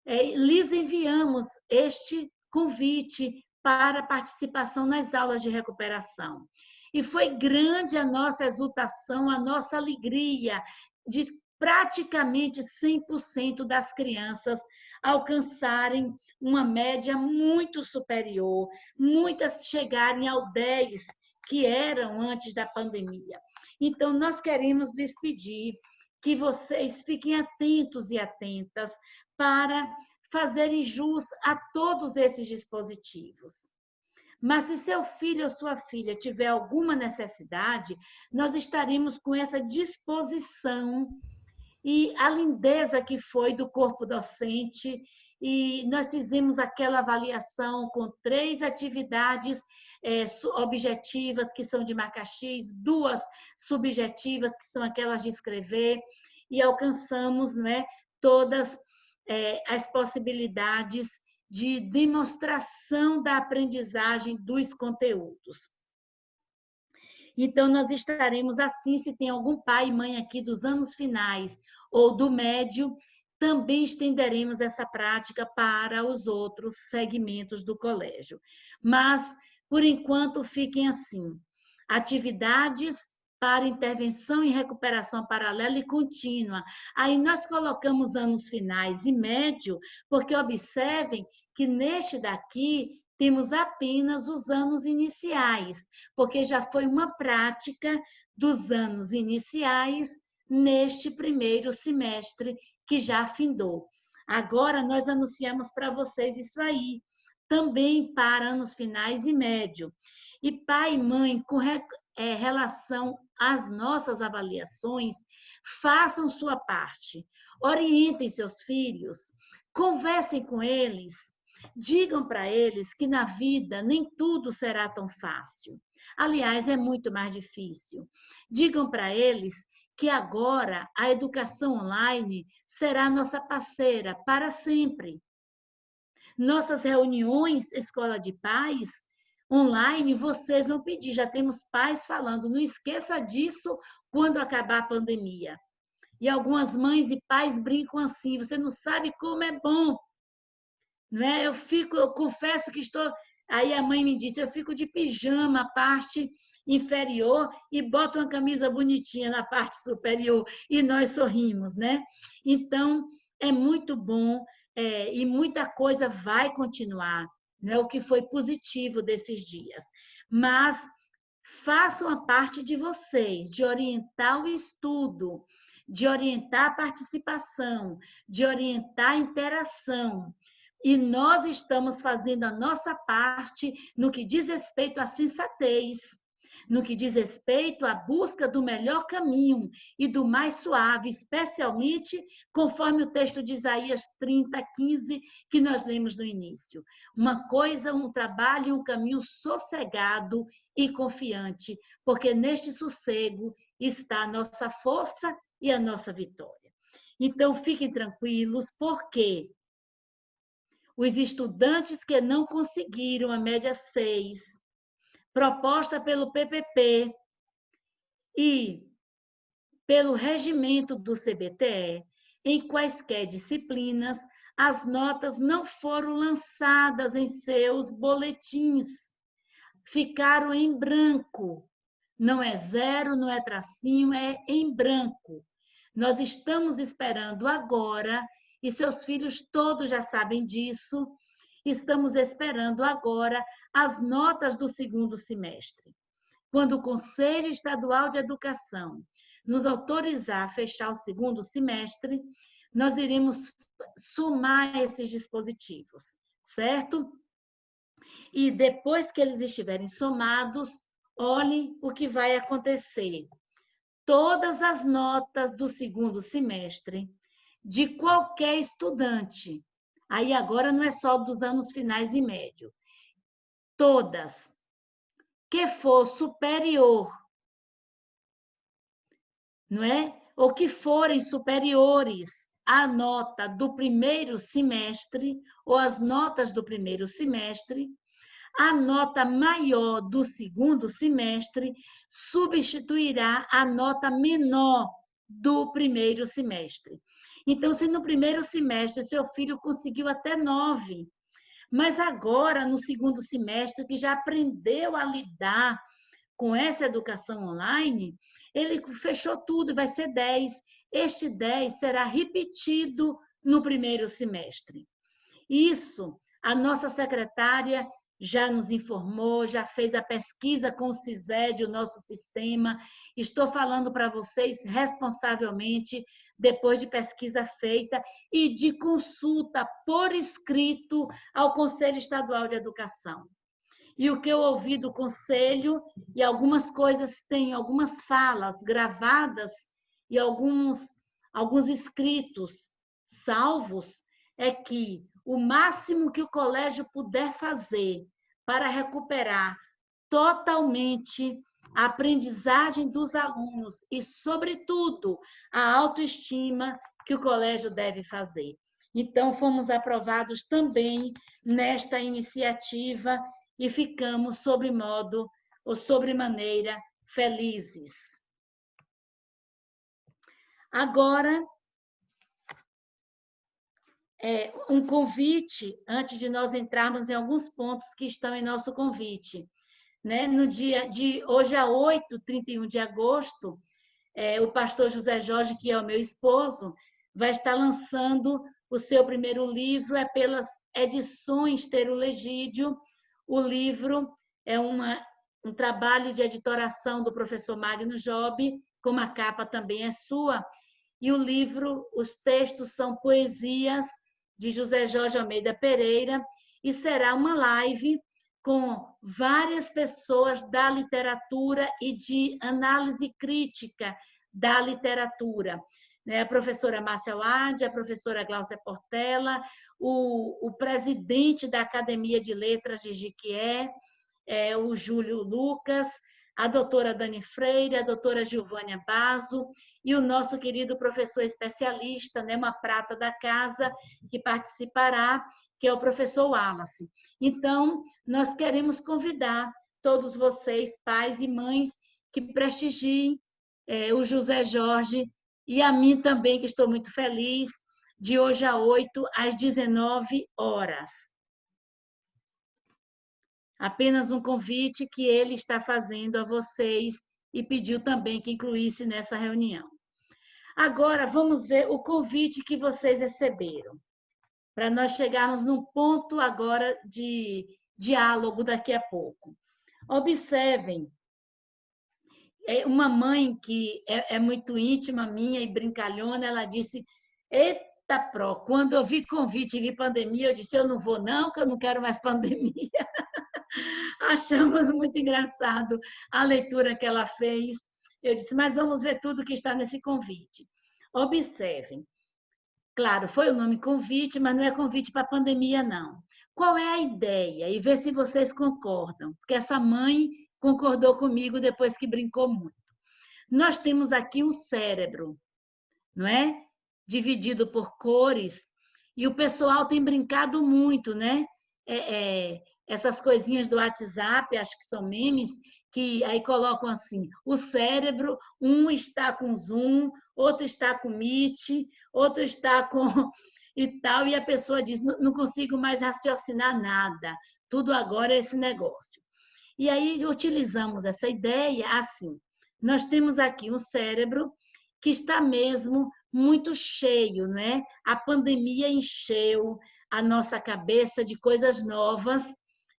Lhes enviamos este convite para participação nas aulas de recuperação. E foi grande a nossa exultação, a nossa alegria de praticamente 100% das crianças alcançarem uma média muito superior, muitas chegarem ao 10, que eram antes da pandemia. Então, nós queremos lhes pedir que vocês fiquem atentos e atentas para fazerem jus a todos esses dispositivos. Mas se seu filho ou sua filha tiver alguma necessidade, nós estaremos com essa disposição e a lindeza que foi do corpo docente, e nós fizemos aquela avaliação com 3 atividades objetivas, que são de marca X, 2 subjetivas, que são aquelas de escrever, e alcançamos, todas as possibilidades de demonstração da aprendizagem dos conteúdos. Então, nós estaremos assim, se tem algum pai e mãe aqui dos anos finais ou do médio, também estenderemos essa prática para os outros segmentos do colégio. Mas, por enquanto, fiquem assim. Atividades para intervenção e recuperação paralela e contínua. Aí nós colocamos anos finais e médio, porque observem que neste daqui temos apenas os anos iniciais, porque já foi uma prática dos anos iniciais neste primeiro semestre que já findou. Agora nós anunciamos para vocês isso aí, também para anos finais e médio. E pai e mãe, com relação às nossas avaliações, façam sua parte, orientem seus filhos, conversem com eles, digam para eles que na vida nem tudo será tão fácil. Aliás, é muito mais difícil. Digam para eles que agora a educação online será nossa parceira para sempre. Nossas reuniões, escola de pais, online, vocês vão pedir. Já temos pais falando, não esqueça disso quando acabar a pandemia. E algumas mães e pais brincam assim, você não sabe como é bom. Não é? Eu confesso que estou Aí a mãe me disse, eu fico de pijama, a parte inferior, e boto uma camisa bonitinha na parte superior, e nós sorrimos, né? Então, é muito bom, e muita coisa vai continuar, né? O que foi positivo desses dias. Mas façam a parte de vocês, de orientar o estudo, de orientar a participação, de orientar a interação. E nós estamos fazendo a nossa parte no que diz respeito à sensatez, no que diz respeito à busca do melhor caminho e do mais suave, especialmente conforme o texto de Isaías 30:15, que nós lemos no início. Uma coisa, um trabalho, um caminho sossegado e confiante, porque neste sossego está a nossa força e a nossa vitória. Então, fiquem tranquilos, porque os estudantes que não conseguiram a média 6, proposta pelo PPP e pelo regimento do CBTE, em quaisquer disciplinas, as notas não foram lançadas em seus boletins, ficaram em branco. Não é zero, não é tracinho, é em branco. Nós estamos esperando agora, e seus filhos todos já sabem disso, estamos esperando agora as notas do segundo semestre. Quando o Conselho Estadual de Educação nos autorizar a fechar o segundo semestre, nós iremos somar esses dispositivos, certo? E depois que eles estiverem somados, olhem o que vai acontecer. Todas as notas do segundo semestre de qualquer estudante, aí agora não é só dos anos finais e médio, todas, que for superior, não é? Ou que forem superiores à nota do primeiro semestre, ou as notas do primeiro semestre, a nota maior do segundo semestre substituirá a nota menor do primeiro semestre. Então, se no primeiro semestre seu filho conseguiu até 9, mas agora, no segundo semestre, que já aprendeu a lidar com essa educação online, ele fechou tudo e vai ser 10. Este 10 será repetido no primeiro semestre. Isso, a nossa secretária já nos informou, já fez a pesquisa com o CISED, o nosso sistema. Estou falando para vocês responsavelmente, depois de pesquisa feita e de consulta por escrito ao Conselho Estadual de Educação. E o que eu ouvi do Conselho, e algumas coisas, tem algumas falas gravadas e alguns escritos salvos, é que o máximo que o colégio puder fazer para recuperar totalmente a aprendizagem dos alunos e, sobretudo, a autoestima que o colégio deve fazer. Então, fomos aprovados também nesta iniciativa e ficamos sobremodo ou sobremaneira felizes. Agora, um convite, antes de nós entrarmos em alguns pontos que estão em nosso convite. Né? No dia de hoje, a 31 de agosto, o pastor José Jorge, que é o meu esposo, vai estar lançando o seu primeiro livro, pelas edições Ter o Legídio. O livro é um trabalho de editoração do professor Magno Job, como a capa também é sua, e o livro, os textos são poesias de José Jorge Almeida Pereira, e será uma live com várias pessoas da literatura e de análise crítica da literatura. A professora Márcia Wade, a professora Gláucia Portela, o presidente da Academia de Letras de Jequié, o Júlio Lucas, a doutora Dani Freire, a doutora Giovânia Basso e o nosso querido professor especialista, uma prata da casa, que participará, que é o professor Wallace. Então, nós queremos convidar todos vocês, pais e mães, que prestigiem o José Jorge e a mim também, que estou muito feliz, de hoje a 8 às 19 horas. Apenas um convite que ele está fazendo a vocês e pediu também que incluísse nessa reunião. Agora, vamos ver o convite que vocês receberam, para nós chegarmos num ponto agora de diálogo daqui a pouco. Observem, uma mãe que é muito íntima minha e brincalhona, ela disse, eita, Pró, quando eu vi convite e vi pandemia, eu disse, eu não vou não, que eu não quero mais pandemia. Achamos muito engraçado a leitura que ela fez. Eu disse, mas vamos ver tudo que está nesse convite. Observem, claro, foi o nome convite, mas não é convite para a pandemia, não. Qual é a ideia? E ver se vocês concordam, porque essa mãe concordou comigo depois que brincou muito. Nós temos aqui um cérebro, não é? Dividido por cores, e o pessoal tem brincado muito, né? Essas coisinhas do WhatsApp, acho que são memes, que aí colocam assim, o cérebro, um está com Zoom, outro está com Meet, outro está com e tal, e a pessoa diz, não consigo mais raciocinar nada, tudo agora é esse negócio. E aí utilizamos essa ideia assim, nós temos aqui um cérebro que está mesmo muito cheio, né? A pandemia encheu a nossa cabeça de coisas novas.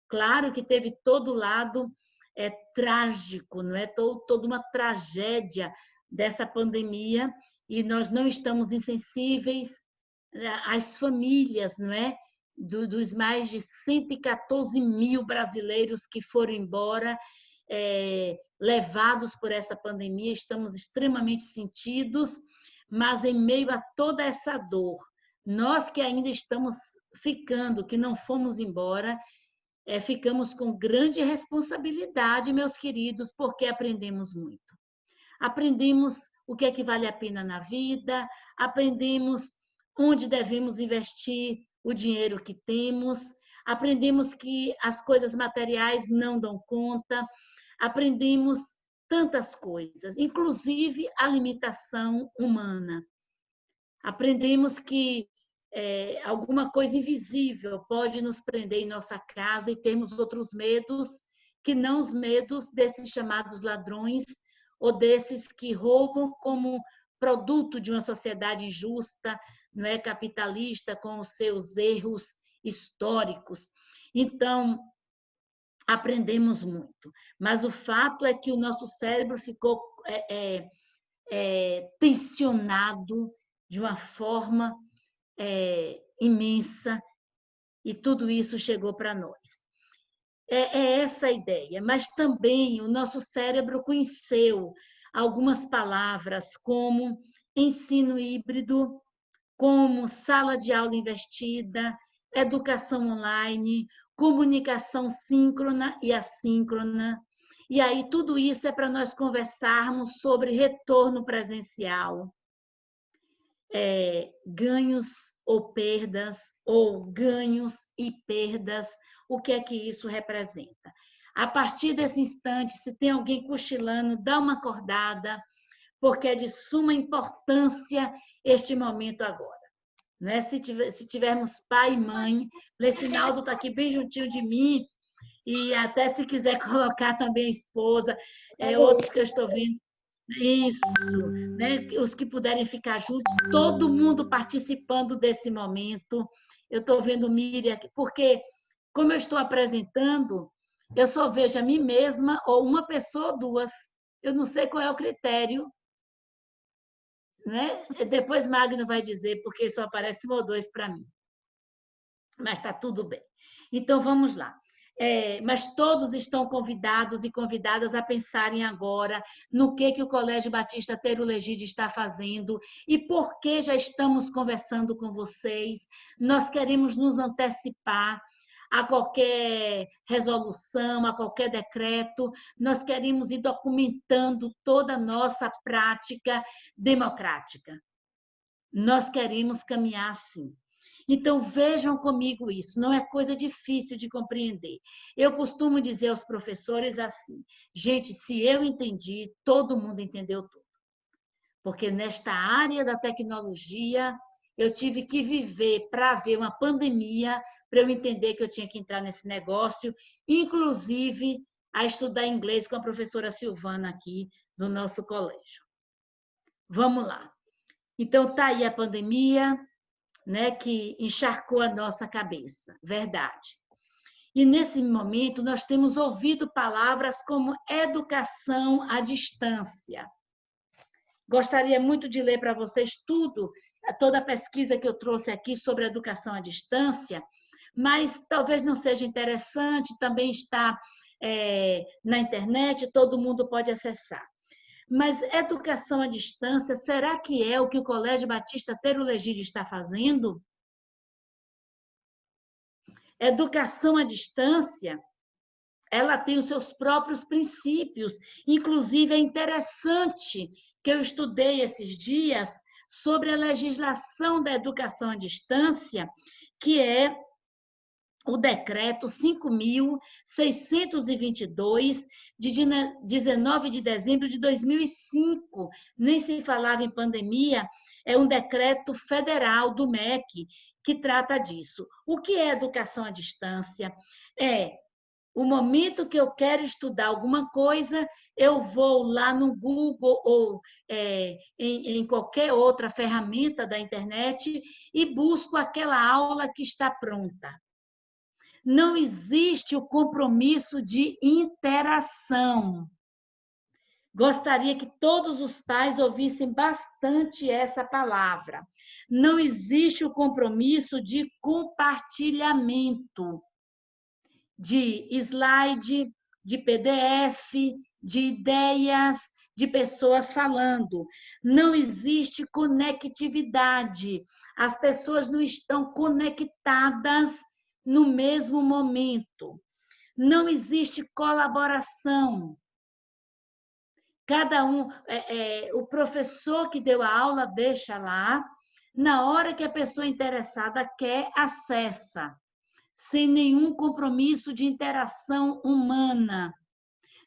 Claro que teve todo o lado trágico, não é? Toda uma tragédia dessa pandemia e nós não estamos insensíveis às famílias, não é? Dos mais de 114 mil brasileiros que foram embora, levados por essa pandemia, estamos extremamente sentidos, mas em meio a toda essa dor, nós que ainda estamos ficando, que não fomos embora, ficamos com grande responsabilidade, meus queridos, porque aprendemos muito. Aprendemos o que é que vale a pena na vida, aprendemos onde devemos investir o dinheiro que temos, aprendemos que as coisas materiais não dão conta, aprendemos tantas coisas, inclusive a limitação humana. Aprendemos que alguma coisa invisível pode nos prender em nossa casa e temos outros medos que não os medos desses chamados ladrões ou desses que roubam como produto de uma sociedade injusta, não é capitalista, com os seus erros históricos. Então, aprendemos muito, mas o fato é que o nosso cérebro ficou tensionado de uma forma imensa e tudo isso chegou para nós. É essa a ideia, mas também o nosso cérebro conheceu algumas palavras como ensino híbrido, como sala de aula invertida, educação online, comunicação síncrona e assíncrona. E aí tudo isso é para nós conversarmos sobre retorno presencial, ganhos ou perdas, ou ganhos e perdas, o que é que isso representa. A partir desse instante, se tem alguém cochilando, dá uma acordada, porque é de suma importância este momento agora. Né? Se tivermos pai e mãe, Lecinaldo está aqui bem juntinho de mim, e até se quiser colocar também a esposa, outros que eu estou vendo, isso, né? Os que puderem ficar juntos, todo mundo participando desse momento. Eu estou vendo Miriam aqui, porque, como eu estou apresentando, eu só vejo a mim mesma ou uma pessoa ou duas. Eu não sei qual é o critério, né? Depois Magno vai dizer, porque só aparece um ou dois para mim. Mas está tudo bem. Então, vamos lá. Mas todos estão convidados e convidadas a pensarem agora no que o Colégio Batista Teiro Legide está fazendo e por que já estamos conversando com vocês. Nós queremos nos antecipar a qualquer resolução, a qualquer decreto, nós queremos ir documentando toda a nossa prática democrática. Nós queremos caminhar assim. Então, vejam comigo isso, não é coisa difícil de compreender. Eu costumo dizer aos professores assim, gente, se eu entendi, todo mundo entendeu tudo. Porque nesta área da tecnologia, Eu tive que viver para ver uma pandemia, para eu entender que eu tinha que entrar nesse negócio, inclusive a estudar inglês com a professora Silvana aqui do nosso colégio. Vamos lá. Então, está aí a pandemia, né, que encharcou a nossa cabeça, verdade. E, nesse momento, nós temos ouvido palavras como educação à distância. Gostaria muito de ler para vocês toda a pesquisa que eu trouxe aqui sobre educação à distância, mas talvez não seja interessante, também está na internet, todo mundo pode acessar. Mas educação à distância, será que é o que o Colégio Batista Tero Legídio está fazendo? Educação à distância, ela tem os seus próprios princípios. Inclusive, é interessante que eu estudei esses dias sobre a legislação da educação à distância, que é o decreto 5.622, de 19 de dezembro de 2005. Nem se falava em pandemia, é um decreto federal do MEC que trata disso. O que é educação à distância? É o momento que eu quero estudar alguma coisa, eu vou lá no Google ou em qualquer outra ferramenta da internet e busco aquela aula que está pronta. Não existe o compromisso de interação. Gostaria que todos os pais ouvissem bastante essa palavra. Não existe o compromisso de compartilhamento de slide, de PDF, de ideias, de pessoas falando. Não existe conectividade. As pessoas não estão conectadas no mesmo momento. Não existe colaboração. Cada um, o professor que deu a aula deixa lá, na hora que a pessoa interessada quer, acessa, sem nenhum compromisso de interação humana,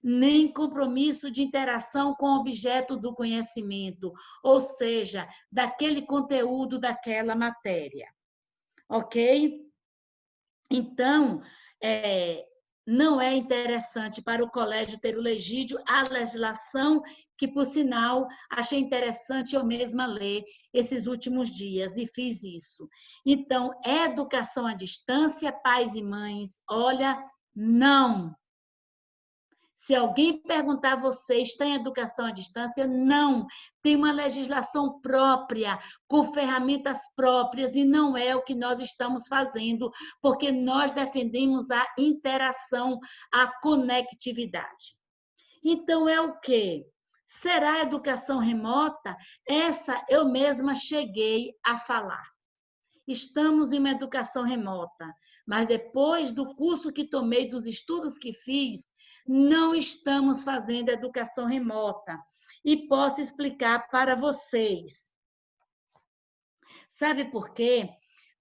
nem compromisso de interação com o objeto do conhecimento, ou seja, daquele conteúdo daquela matéria. Ok? Então, não é interessante para o Colégio Tero Legídio a legislação que, por sinal, achei interessante eu mesma ler esses últimos dias e fiz isso. Então, educação à distância, pais e mães, olha, não. Se alguém perguntar a você, está em educação à distância? Não. Tem uma legislação própria, com ferramentas próprias, e não é o que nós estamos fazendo, porque nós defendemos a interação, a conectividade. Então, é o quê? Será educação remota? Essa eu mesma cheguei a falar. Estamos em uma educação remota, mas depois do curso que tomei, dos estudos que fiz, não estamos fazendo educação remota. E posso explicar para vocês. Sabe por quê?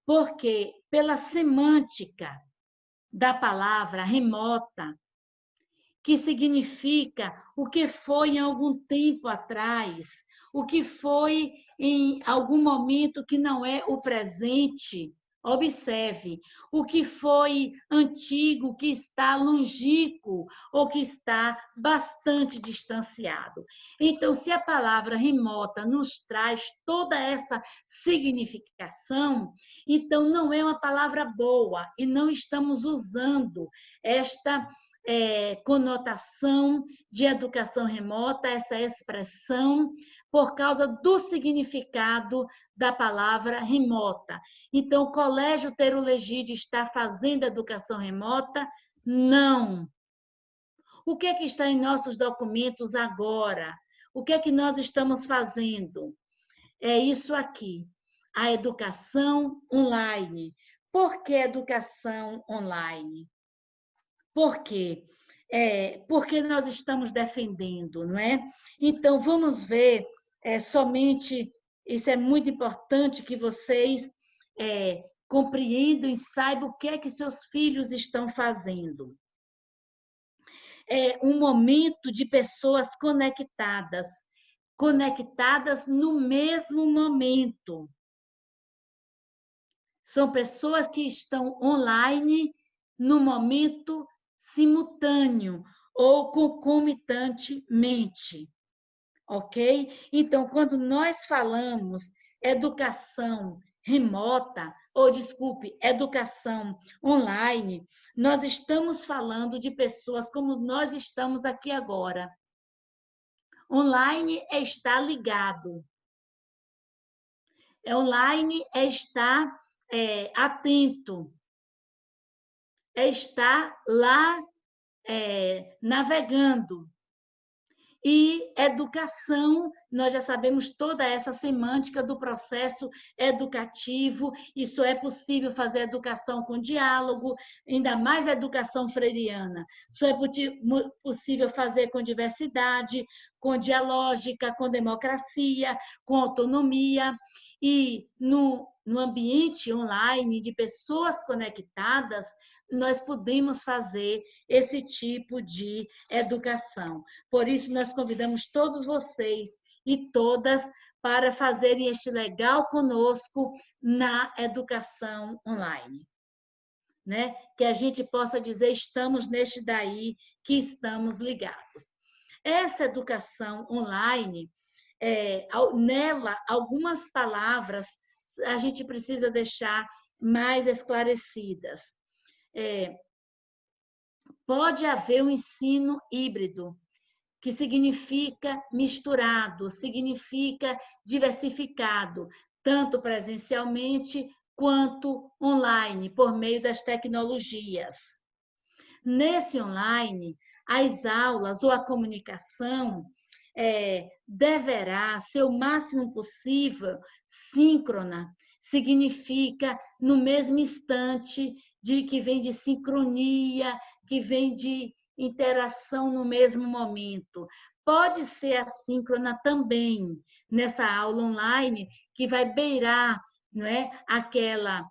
Porque pela semântica da palavra remota, que significa o que foi em algum tempo atrás, o que foi em algum momento que não é o presente. Observe, o que foi antigo, que está longínquo ou que está bastante distanciado. Então, se a palavra remota nos traz toda essa significação, então não é uma palavra boa e não estamos usando esta conotação de educação remota, essa expressão, por causa do significado da palavra remota. Então, o Colégio Tero Legídio está fazendo educação remota? Não. O que é que está em nossos documentos agora? O que é que nós estamos fazendo? É isso aqui, a educação online. Por que educação online? Por quê? Porque nós estamos defendendo, não é? Então, vamos ver somente, isso é muito importante que vocês compreendam e saibam o que é que seus filhos estão fazendo. É um momento de pessoas conectadas no mesmo momento. São pessoas que estão online no momento simultâneo ou concomitantemente, ok? Então, quando nós falamos educação remota, ou desculpe, educação online, nós estamos falando de pessoas como nós estamos aqui agora. Online é estar ligado. Online é estar atento. É estar lá navegando. E educação, nós já sabemos toda essa semântica do processo educativo, isso é possível fazer educação com diálogo, ainda mais educação freiriana. Isso é possível fazer com diversidade, com dialógica, com democracia, com autonomia. E no ambiente online de pessoas conectadas, nós podemos fazer esse tipo de educação. Por isso, nós convidamos todos vocês e todas para fazerem este legal conosco na educação online. Né? Que a gente possa dizer, estamos neste daí, que estamos ligados. Essa educação online, nela, algumas palavras a gente precisa deixar mais esclarecidas. Pode haver um ensino híbrido, que significa misturado, significa diversificado, tanto presencialmente quanto online, por meio das tecnologias. Nesse online, as aulas ou a comunicação deverá ser o máximo possível síncrona, significa no mesmo instante que vem de sincronia, que vem de interação no mesmo momento. Pode ser assíncrona também, nessa aula online, que vai beirar, não é, aquela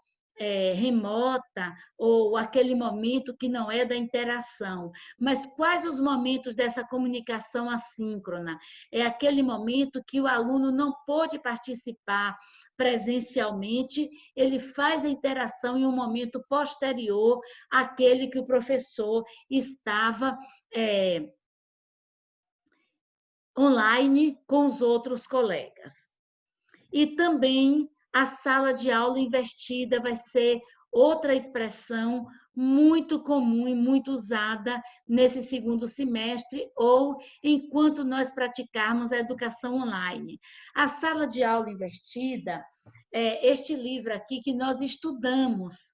remota ou aquele momento que não é da interação. Mas quais os momentos dessa comunicação assíncrona? É aquele momento que o aluno não pôde participar presencialmente, ele faz a interação em um momento posterior àquele que o professor estava online com os outros colegas. E também a sala de aula invertida vai ser outra expressão muito comum e muito usada nesse segundo semestre ou enquanto nós praticarmos a educação online. A sala de aula invertida é este livro aqui que nós estudamos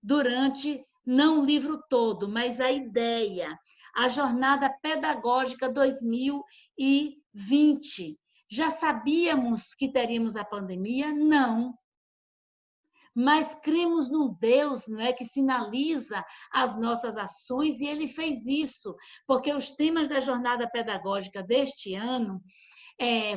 durante, não o livro todo, mas a ideia, a Jornada Pedagógica 2020. Já sabíamos que teríamos a pandemia? Não. Mas cremos num Deus, não é, que sinaliza as nossas ações, e ele fez isso, porque os temas da jornada pedagógica deste ano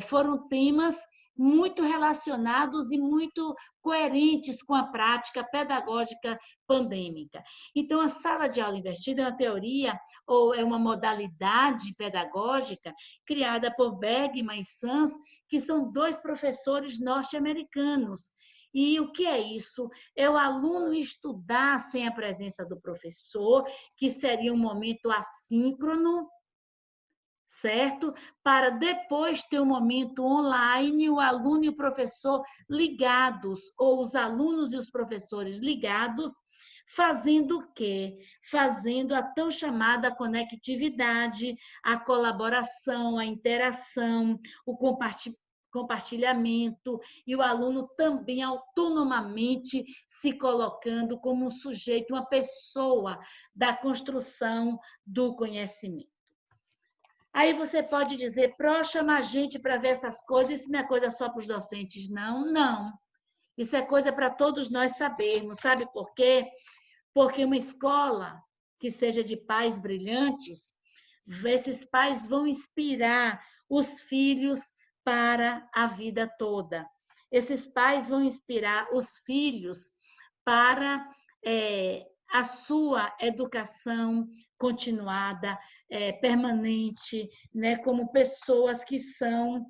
foram temas muito relacionados e muito coerentes com a prática pedagógica pandêmica. Então, a sala de aula invertida é uma teoria ou é uma modalidade pedagógica criada por Bergman e Sanz, que são dois professores norte-americanos. E o que é isso? É o aluno estudar sem a presença do professor, que seria um momento assíncrono, certo? Para depois ter um momento online, o aluno e o professor ligados, ou os alunos e os professores ligados, fazendo o quê? Fazendo a tão chamada conectividade, a colaboração, a interação, o compartilhamento, e o aluno também autonomamente se colocando como um sujeito, uma pessoa da construção do conhecimento. Aí você pode dizer, chama a gente para ver essas coisas, isso não é coisa só para os docentes, não, não. Isso é coisa para todos nós sabermos, sabe por quê? Porque uma escola que seja de pais brilhantes, esses pais vão inspirar os filhos para a vida toda. Esses pais vão inspirar os filhos para a sua educação continuada, permanente, né, como pessoas que são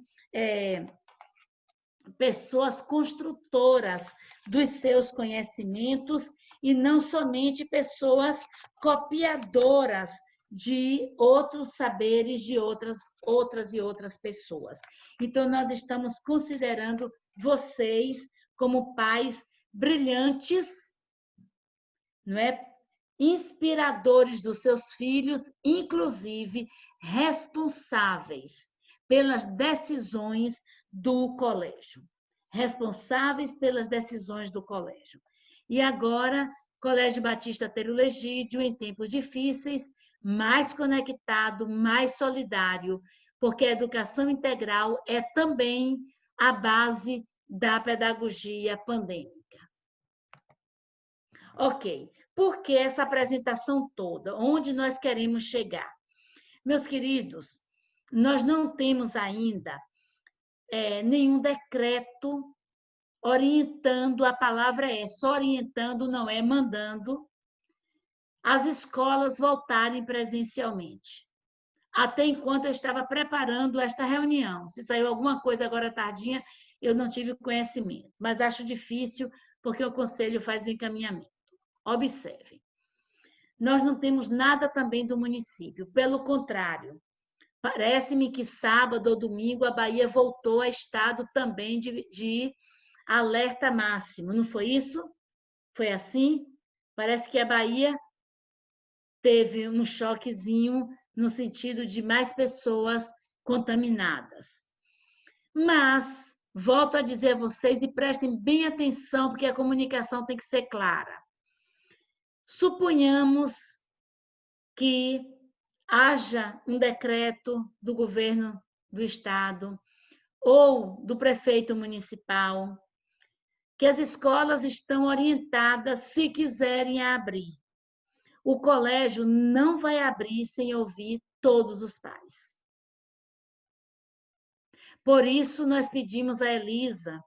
pessoas construtoras dos seus conhecimentos e não somente pessoas copiadoras de outros saberes de outras e outras pessoas. Então, nós estamos considerando vocês como pais brilhantes, não é? Inspiradores dos seus filhos, inclusive responsáveis pelas decisões do colégio. Responsáveis pelas decisões do colégio. E agora, Colégio Batista Tero Legídio, em tempos difíceis, mais conectado, mais solidário, porque a educação integral é também a base da pedagogia pandêmica. Ok, por que essa apresentação toda? Onde nós queremos chegar? Meus queridos, nós não temos ainda nenhum decreto orientando, a palavra é só orientando, não é mandando, as escolas voltarem presencialmente. Até enquanto eu estava preparando esta reunião. Se saiu alguma coisa agora tardinha, eu não tive conhecimento, mas acho difícil, porque o Conselho faz o encaminhamento. Observem. Nós não temos nada também do município, pelo contrário, parece-me que sábado ou domingo a Bahia voltou a estado também de alerta máximo, não foi isso? Foi assim? Parece que a Bahia teve um choquezinho no sentido de mais pessoas contaminadas. Mas, volto a dizer a vocês, e prestem bem atenção, porque a comunicação tem que ser clara. Suponhamos que haja um decreto do governo do estado ou do prefeito municipal que as escolas estão orientadas, se quiserem, a abrir. O colégio não vai abrir sem ouvir todos os pais. Por isso, nós pedimos a Elisa,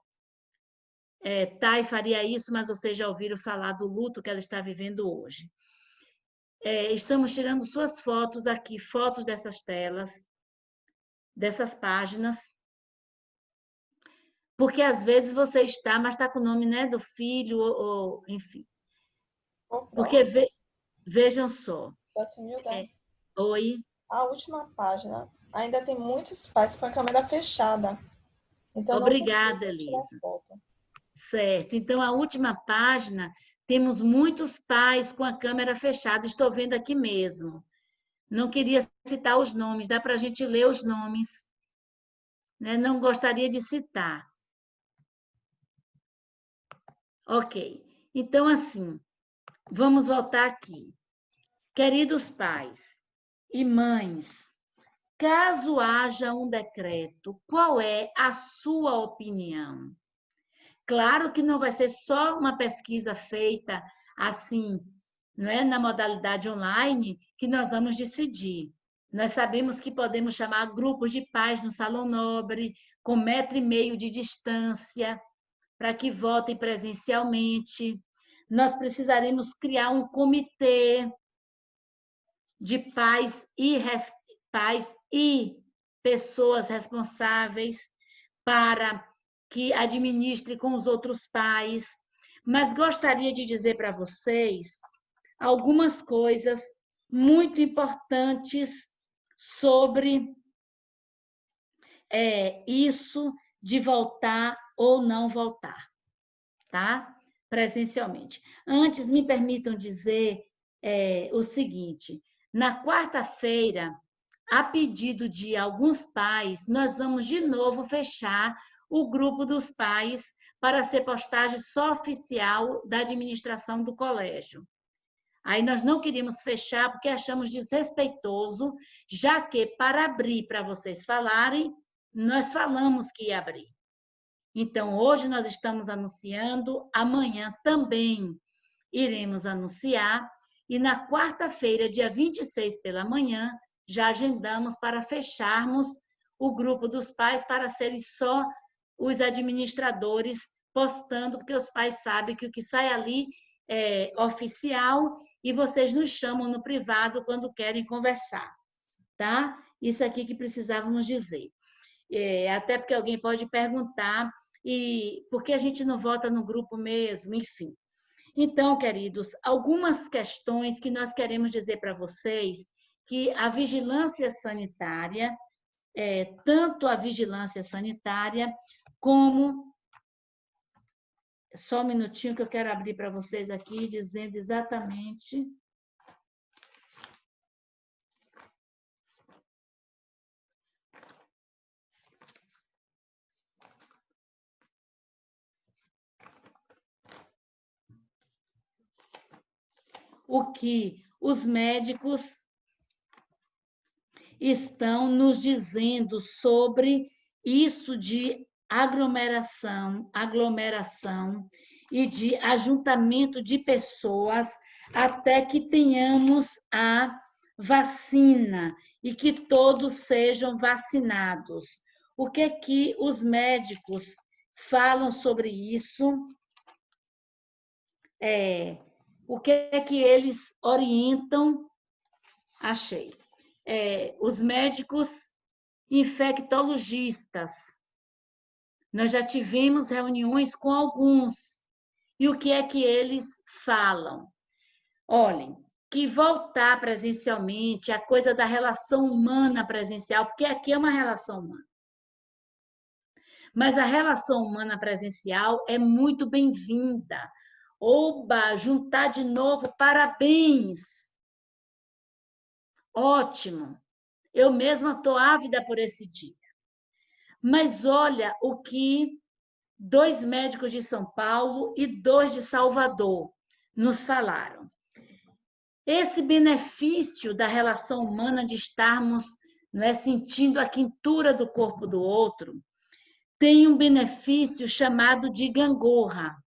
Thay faria isso, mas vocês já ouviram falar do luto que ela está vivendo hoje. Estamos tirando suas fotos aqui, fotos dessas telas, dessas páginas, porque às vezes você está, mas está com o nome, né, do filho, ou enfim. Porque vejam só. Oi. A última página ainda tem muitos pais com a câmera fechada. Então, obrigada, Elisa. Certo. Então, a última página, temos muitos pais com a câmera fechada. Estou vendo aqui mesmo. Não queria citar os nomes, dá para a gente ler os nomes. Né? Não gostaria de citar. Ok. Então, assim, vamos voltar aqui. Queridos pais e mães, caso haja um decreto, qual é a sua opinião? Claro que não vai ser só uma pesquisa feita assim, não é na modalidade online que nós vamos decidir. Nós sabemos que podemos chamar grupos de pais no Salão Nobre, com 1,5 metro de distância, para que votem presencialmente. Nós precisaremos criar um comitê de pais e pessoas responsáveis para que administre com os outros pais. Mas gostaria de dizer para vocês algumas coisas muito importantes sobre isso de voltar ou não voltar, tá? Presencialmente. Antes, me permitam dizer o seguinte: na quarta-feira, a pedido de alguns pais, nós vamos de novo fechar o grupo dos pais para ser postagem só oficial da administração do colégio. Aí nós não queríamos fechar porque achamos desrespeitoso, já que para abrir, para vocês falarem, nós falamos que ia abrir. Então, hoje nós estamos anunciando, amanhã também iremos anunciar, e na quarta-feira, dia 26 pela manhã, já agendamos para fecharmos o grupo dos pais para serem só os administradores postando, porque os pais sabem que o que sai ali é oficial e vocês nos chamam no privado quando querem conversar, tá? Isso aqui que precisávamos dizer. Até porque alguém pode perguntar e por que a gente não vota no grupo mesmo, enfim. Então, queridos, algumas questões que nós queremos dizer para vocês, que a vigilância sanitária, tanto a vigilância sanitária como... Só um minutinho que eu quero abrir para vocês aqui, dizendo exatamente... o que os médicos estão nos dizendo sobre isso de aglomeração e de ajuntamento de pessoas até que tenhamos a vacina e que todos sejam vacinados. O que é que os médicos falam sobre isso? O que é que eles orientam? Achei. Os médicos infectologistas. Nós já tivemos reuniões com alguns. E o que é que eles falam? Olhem, que voltar presencialmente, a coisa da relação humana presencial, porque aqui é uma relação humana. Mas a relação humana presencial é muito bem-vinda. Oba, juntar de novo, parabéns! Ótimo! Eu mesma estou ávida por esse dia. Mas olha o que 2 médicos de São Paulo e 2 de Salvador nos falaram. Esse benefício da relação humana de estarmos, não é, sentindo a quentura do corpo do outro, tem um benefício chamado de gangorra.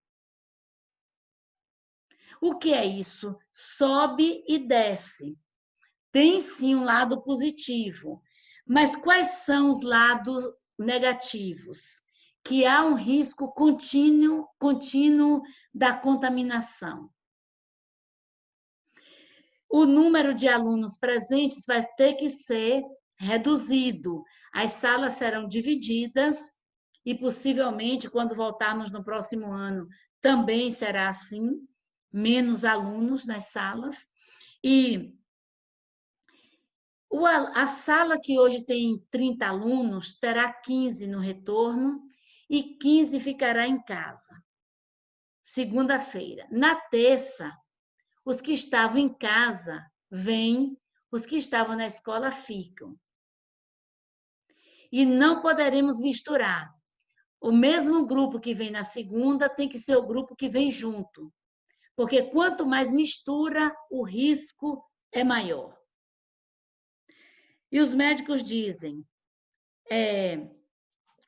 O que é isso? Sobe e desce. Tem sim um lado positivo, mas quais são os lados negativos? Que há um risco contínuo da contaminação. O número de alunos presentes vai ter que ser reduzido. As salas serão divididas e, possivelmente, quando voltarmos no próximo ano, também será assim, menos alunos nas salas. E a sala que hoje tem 30 alunos terá 15 no retorno e 15 ficará em casa. Segunda-feira. Na terça, os que estavam em casa vêm, os que estavam na escola ficam. E não poderemos misturar. O mesmo grupo que vem na segunda tem que ser o grupo que vem junto. Porque quanto mais mistura, o risco é maior. E os médicos dizem,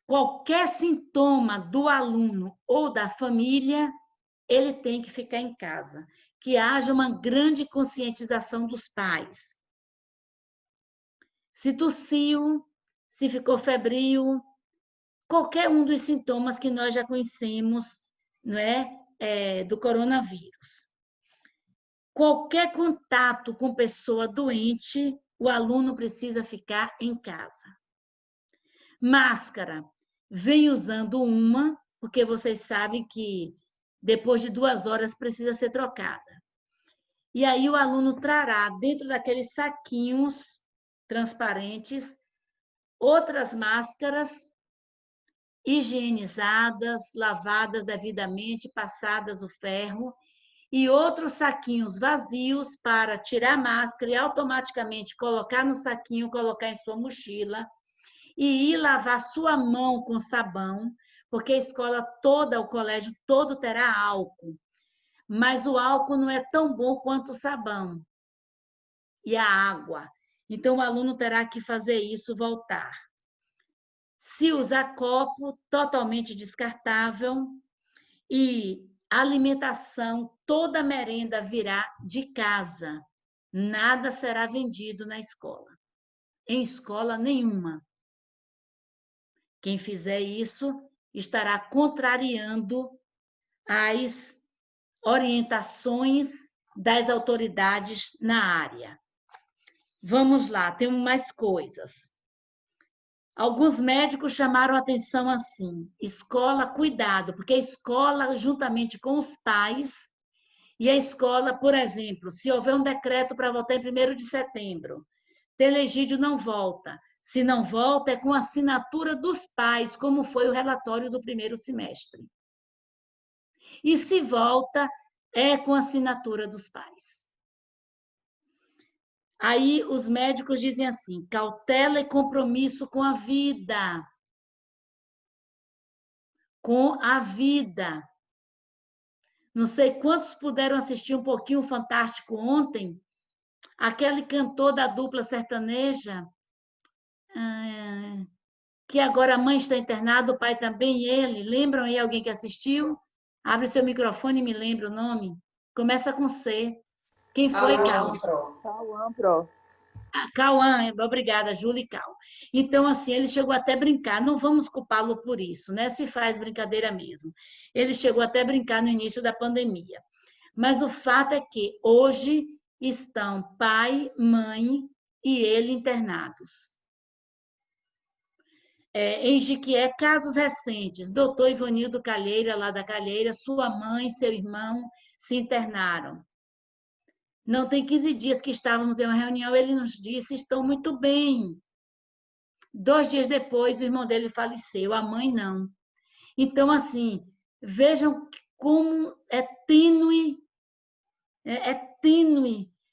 qualquer sintoma do aluno ou da família, ele tem que ficar em casa. Que haja uma grande conscientização dos pais. Se tossiu, se ficou febril, qualquer um dos sintomas que nós já conhecemos, não é, do coronavírus. Qualquer contato com pessoa doente, o aluno precisa ficar em casa. Máscara, vem usando uma, porque vocês sabem que depois de 2 horas precisa ser trocada. E aí o aluno trará dentro daqueles saquinhos transparentes outras máscaras higienizadas, lavadas devidamente, passadas o ferro, e outros saquinhos vazios para tirar a máscara e automaticamente colocar no saquinho, colocar em sua mochila e ir lavar sua mão com sabão, porque a escola toda, o colégio todo terá álcool. Mas o álcool não é tão bom quanto o sabão e a água. Então, o aluno terá que fazer isso voltar. Se usar copo, totalmente descartável. E alimentação, toda merenda virá de casa. Nada será vendido na escola. Em escola nenhuma. Quem fizer isso estará contrariando as orientações das autoridades na área. Vamos lá, temos mais coisas. Alguns médicos chamaram a atenção assim: escola, cuidado, porque a escola, juntamente com os pais, e a escola, por exemplo, se houver um decreto para votar em 1º de setembro, Telegídio não volta. Se não volta, é com assinatura dos pais, como foi o relatório do 1º semestre. E se volta, é com assinatura dos pais. Aí os médicos dizem assim: cautela e compromisso com a vida. Com a vida. Não sei quantos puderam assistir um pouquinho o Fantástico ontem. Aquele cantor da dupla sertaneja, que agora a mãe está internada, o pai também, e ele. Lembram aí alguém que assistiu? Abre seu microfone e me lembra o nome. Começa com C. Quem foi, Cauã? Cauã Pro. Cauã, obrigada, Júlia e Cal. Então, assim, ele chegou até a brincar, não vamos culpá-lo por isso, né? Se faz brincadeira mesmo. Ele chegou até a brincar no início da pandemia. Mas o fato é que hoje estão pai, mãe e ele internados. Em Jiquié, casos recentes, doutor Ivanildo Calheira, lá da Calheira, sua mãe e seu irmão se internaram. Não tem 15 dias que estávamos em uma reunião, ele nos disse, estão muito bem. 2 dias depois, o irmão dele faleceu, a mãe não. Então, assim, vejam como é tênue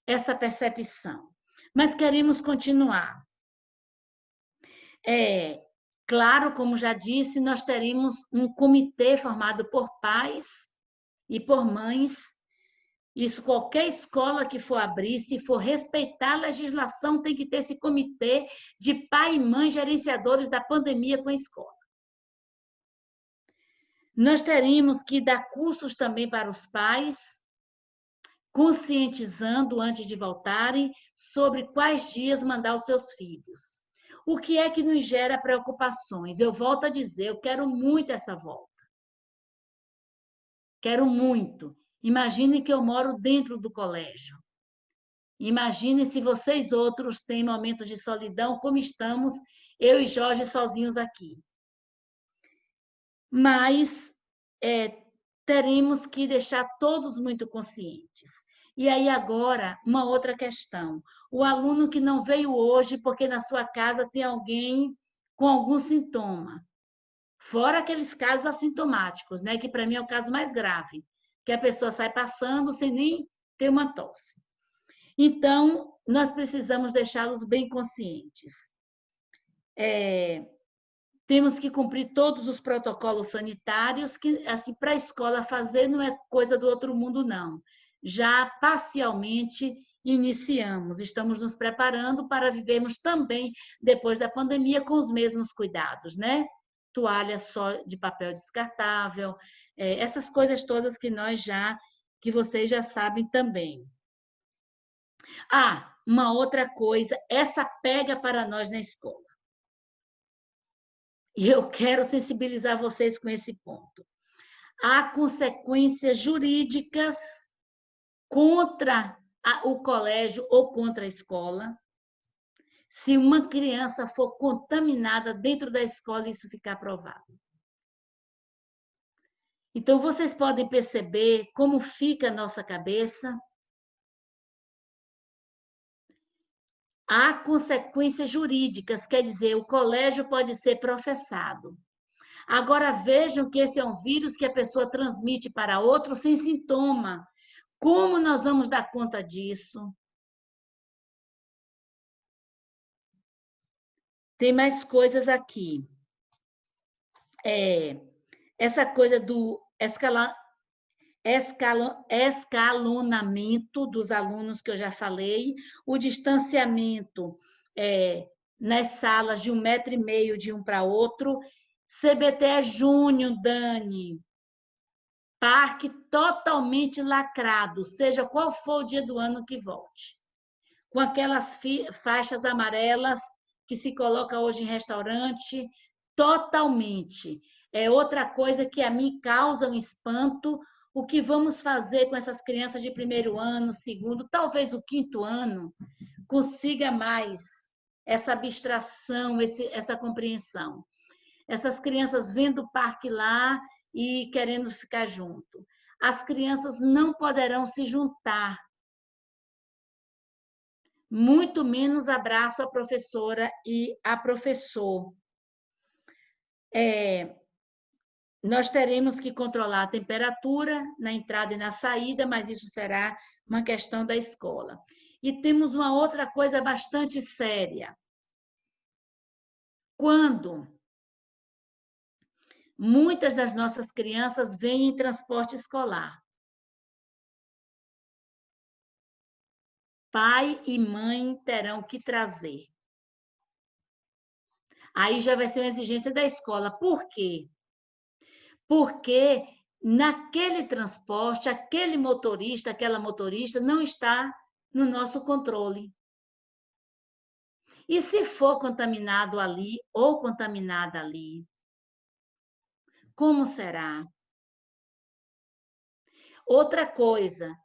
essa percepção. Mas queremos continuar. Claro, como já disse, nós teremos um comitê formado por pais e por mães. Isso, qualquer escola que for abrir, se for respeitar a legislação, tem que ter esse comitê de pai e mãe gerenciadores da pandemia com a escola. Nós teremos que dar cursos também para os pais, conscientizando antes de voltarem sobre quais dias mandar os seus filhos. O que é que nos gera preocupações? Eu volto a dizer, eu quero muito essa volta. Quero muito. Imagine que eu moro dentro do colégio. Imagine se vocês outros têm momentos de solidão, como estamos eu e Jorge sozinhos aqui. Mas teremos que deixar todos muito conscientes. E aí agora, uma outra questão. O aluno que não veio hoje porque na sua casa tem alguém com algum sintoma. Fora aqueles casos assintomáticos, né? Que para mim é o caso mais grave, que a pessoa sai passando sem nem ter uma tosse. Então, nós precisamos deixá-los bem conscientes. Temos que cumprir todos os protocolos sanitários, que, assim, para a escola fazer não é coisa do outro mundo, não. Já parcialmente iniciamos, estamos nos preparando para vivermos também, depois da pandemia, com os mesmos cuidados, né? Toalha só de papel descartável, essas coisas todas que vocês já sabem também. Uma outra coisa, essa pega para nós na escola. E eu quero sensibilizar vocês com esse ponto. Há consequências jurídicas contra o colégio ou contra a escola se uma criança for contaminada dentro da escola e isso ficar provado. Então, vocês podem perceber como fica a nossa cabeça. Há consequências jurídicas, quer dizer, o colégio pode ser processado. Agora, vejam que esse é um vírus que a pessoa transmite para outro sem sintoma. Como nós vamos dar conta disso? Tem mais coisas aqui. Essa coisa do escalonamento dos alunos, que eu já falei, o distanciamento nas salas de 1,5 metro de um para outro, CBTE Júnior, Dani, parque totalmente lacrado, seja qual for o dia do ano que volte, com aquelas faixas amarelas que se coloca hoje em restaurante, totalmente. É outra coisa que a mim causa um espanto. O que vamos fazer com essas crianças de 1º ano, 2º, talvez o 5º ano, consiga mais essa abstração, essa compreensão. Essas crianças vendo o parque lá e querendo ficar junto. As crianças não poderão se juntar, muito menos abraço a professora e a professor. Nós teremos que controlar a temperatura na entrada e na saída, mas isso será uma questão da escola. E temos uma outra coisa bastante séria. Quando muitas das nossas crianças vêm em transporte escolar, pai e mãe terão que trazer. Aí já vai ser uma exigência da escola. Por quê? Porque naquele transporte, aquele motorista, aquela motorista não está no nosso controle. E se for contaminado ali ou contaminada ali, como será? Outra coisa,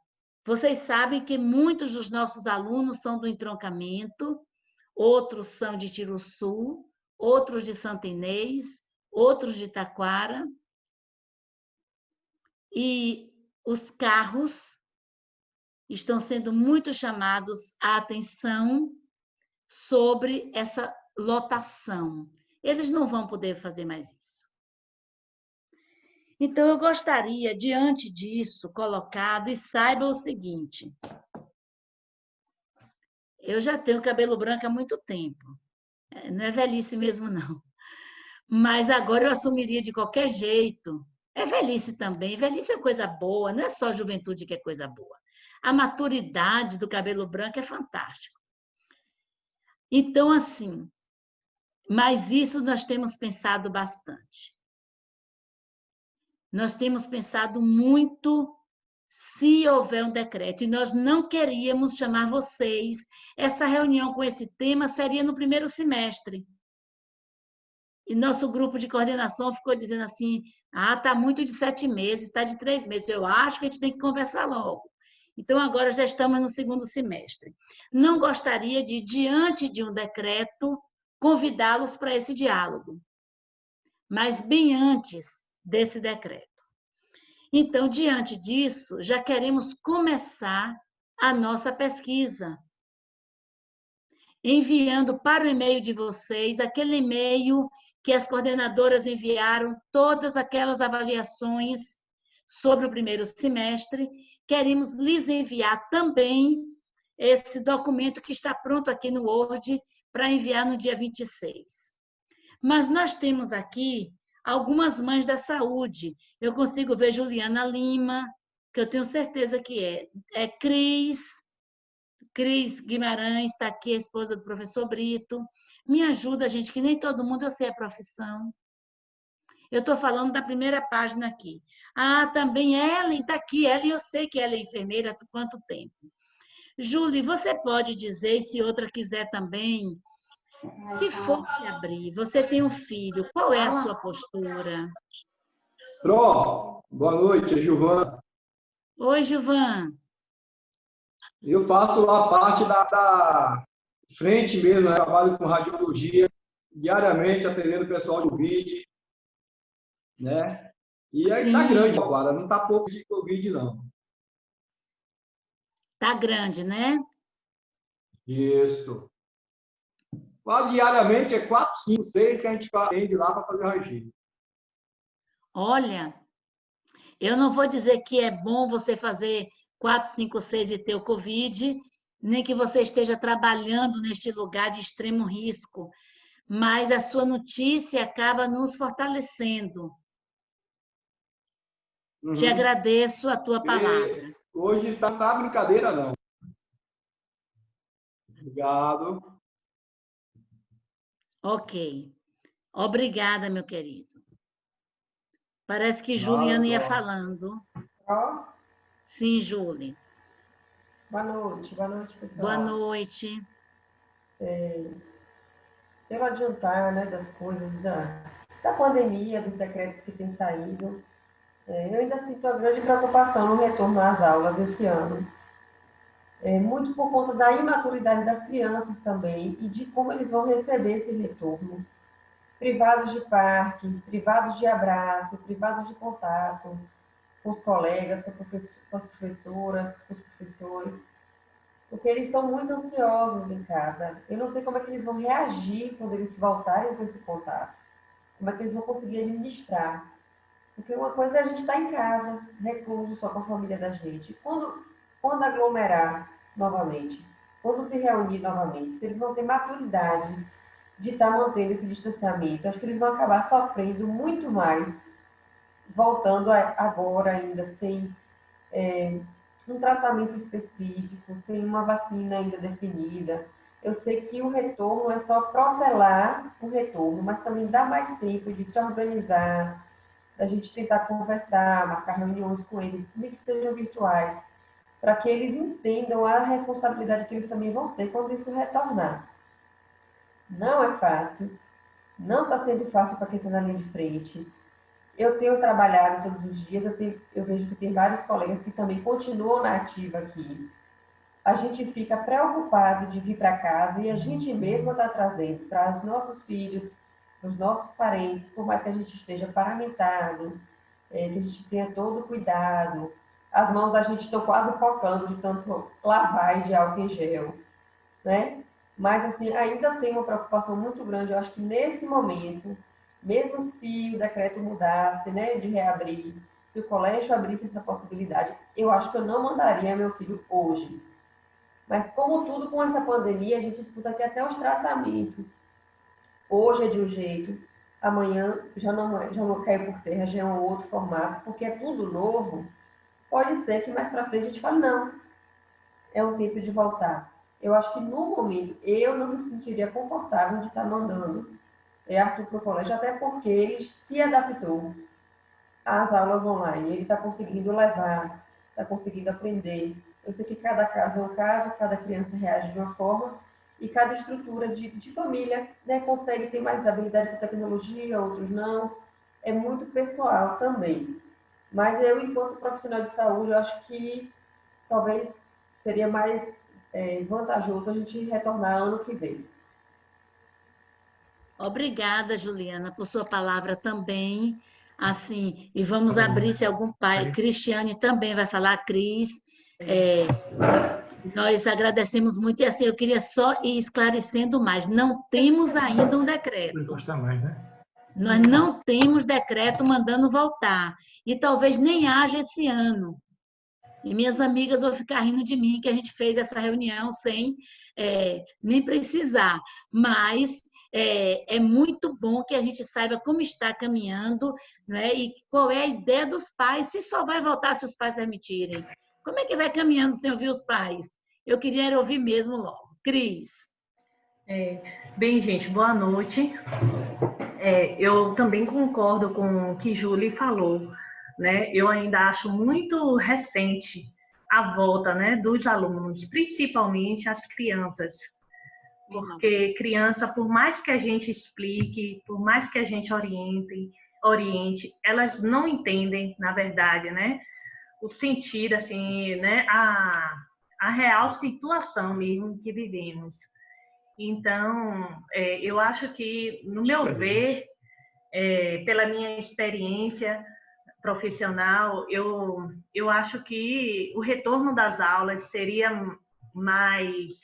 vocês sabem que muitos dos nossos alunos são do entroncamento, outros são de Tiruçu, outros de Santa Inês, outros de Taquara. E os carros estão sendo muito chamados a atenção sobre essa lotação. Eles não vão poder fazer mais isso. Então, eu gostaria, diante disso colocado, e saiba o seguinte: eu já tenho cabelo branco há muito tempo. Não é velhice mesmo, não. Mas agora eu assumiria de qualquer jeito. É velhice também. Velhice é coisa boa, não é só juventude que é coisa boa. A maturidade do cabelo branco é fantástico. Então, assim, mas isso nós temos pensado bastante. Nós temos pensado muito se houver um decreto, e nós não queríamos chamar vocês. Essa reunião com esse tema seria no primeiro semestre. E nosso grupo de coordenação ficou dizendo assim, está muito de 7 meses, está de 3 meses. Eu acho que a gente tem que conversar logo. Então, agora já estamos no segundo semestre. Não gostaria de, diante de um decreto, convidá-los para esse diálogo, mas bem antes desse decreto. Então, diante disso, já queremos começar a nossa pesquisa, enviando para o e-mail de vocês, aquele e-mail que as coordenadoras enviaram, todas aquelas avaliações sobre o primeiro semestre. Queremos lhes enviar também esse documento que está pronto aqui no Word para enviar no dia 26. Mas nós temos aqui algumas mães da saúde. Eu consigo ver Juliana Lima, que eu tenho certeza que é Cris Guimarães, está aqui, a esposa do professor Brito. Me ajuda, gente, que nem todo mundo eu sei a profissão. Eu estou falando da primeira página aqui. Também Ellen está aqui. Ellen, eu sei que ela é enfermeira há quanto tempo. Júlia, você pode dizer, se outra quiser também, se for que abrir, você tem um filho, qual é a sua postura? Pro, boa noite, é Gilvan. Oi, Gilvan. Eu faço lá parte da frente mesmo, né? Trabalho com radiologia, diariamente atendendo o pessoal do Covid, né? E aí Sim. tá grande agora, não tá pouco de Covid, não. Tá grande, né? Isso. Quase diariamente é 4, 5, 6 que a gente atende lá para fazer raio-x. Olha, eu não vou dizer que é bom você fazer 4, 5, 6 e ter o Covid, nem que você esteja trabalhando neste lugar de extremo risco, mas a sua notícia acaba nos fortalecendo. Uhum. Te agradeço a tua palavra. Hoje tá brincadeira, não. Obrigado. Ok. Obrigada, meu querido. Parece que Juliana ia falando. Ó, Sim, Júlia. boa noite, pessoal. Boa noite. Pelo adiantar, né, das coisas da pandemia, dos decretos que têm saído, eu ainda sinto a grande preocupação no retorno às aulas esse ano. muito por conta da imaturidade das crianças também e de como eles vão receber esse retorno. Privados de parque, privados de abraço, privados de contato com os colegas, com as professoras, com os professores, porque eles estão muito ansiosos em casa. Eu não sei como é que eles vão reagir quando eles voltarem com esse contato, como é que eles vão conseguir administrar. Porque uma coisa é a gente estar em casa, recluso só com a família da gente. Quando aglomerar novamente, quando se reunir novamente, se eles vão ter maturidade de estar mantendo esse distanciamento, acho que eles vão acabar sofrendo muito mais, voltando agora ainda sem um tratamento específico, sem uma vacina ainda definida. Eu sei que o retorno é só protelar o retorno, mas também dá mais tempo de se organizar, da gente tentar conversar, marcar reuniões com eles, nem que sejam virtuais, para que eles entendam a responsabilidade que eles também vão ter quando isso retornar. Não é fácil, não está sendo fácil para quem está na linha de frente. Eu tenho trabalhado todos os dias, eu vejo que tem vários colegas que também continuam na ativa aqui. A gente fica preocupado de vir para casa e a gente mesmo está trazendo para os nossos filhos, para os nossos parentes, por mais que a gente esteja paramentado, que a gente tenha todo o cuidado. As mãos da gente estão quase focando de tanto lavar e de álcool em gel, né? Mas, assim, ainda tem uma preocupação muito grande. Eu acho que nesse momento, mesmo se o decreto mudasse, né, de reabrir, se o colégio abrisse essa possibilidade, eu acho que eu não mandaria meu filho hoje. Mas, como tudo com essa pandemia, a gente escuta que até os tratamentos. Hoje é de um jeito, amanhã já não caiu por terra, já é um outro formato, porque é tudo novo. Pode ser que mais para frente a gente fale, não, é o tempo de voltar. Eu acho que no momento eu não me sentiria confortável de estar mandando Arthur para o colégio, até porque ele se adaptou às aulas online. Ele está conseguindo levar, está conseguindo aprender. Eu sei que cada caso é um caso, cada criança reage de uma forma e cada estrutura de família, né, consegue ter mais habilidade com tecnologia, outros não. É muito pessoal também. Mas eu, enquanto profissional de saúde, eu acho que talvez seria mais vantajoso a gente retornar ano que vem. Obrigada, Juliana, por sua palavra também. Assim, e vamos abrir se algum pai. Cristiane também vai falar, Cris. Nós agradecemos muito. E assim, eu queria só ir esclarecendo mais. Não temos ainda um decreto. Nós não temos decreto mandando voltar. E talvez nem haja esse ano. E minhas amigas vão ficar rindo de mim que a gente fez essa reunião sem nem precisar. Mas é muito bom que a gente saiba como está caminhando, né? E qual é a ideia dos pais, se só vai voltar se os pais permitirem. Como é que vai caminhando sem ouvir os pais? Eu queria ouvir mesmo logo. Cris. Bem, gente, boa noite. Eu também concordo com o que Julie falou, né? Eu ainda acho muito recente a volta, né, dos alunos, principalmente as crianças, porque criança, por mais que a gente explique, por mais que a gente oriente, elas não entendem, na verdade, né, o sentido, assim, né, a real situação mesmo que vivemos. Então, eu acho que, no meu ver, pela minha experiência profissional, eu acho que o retorno das aulas seria mais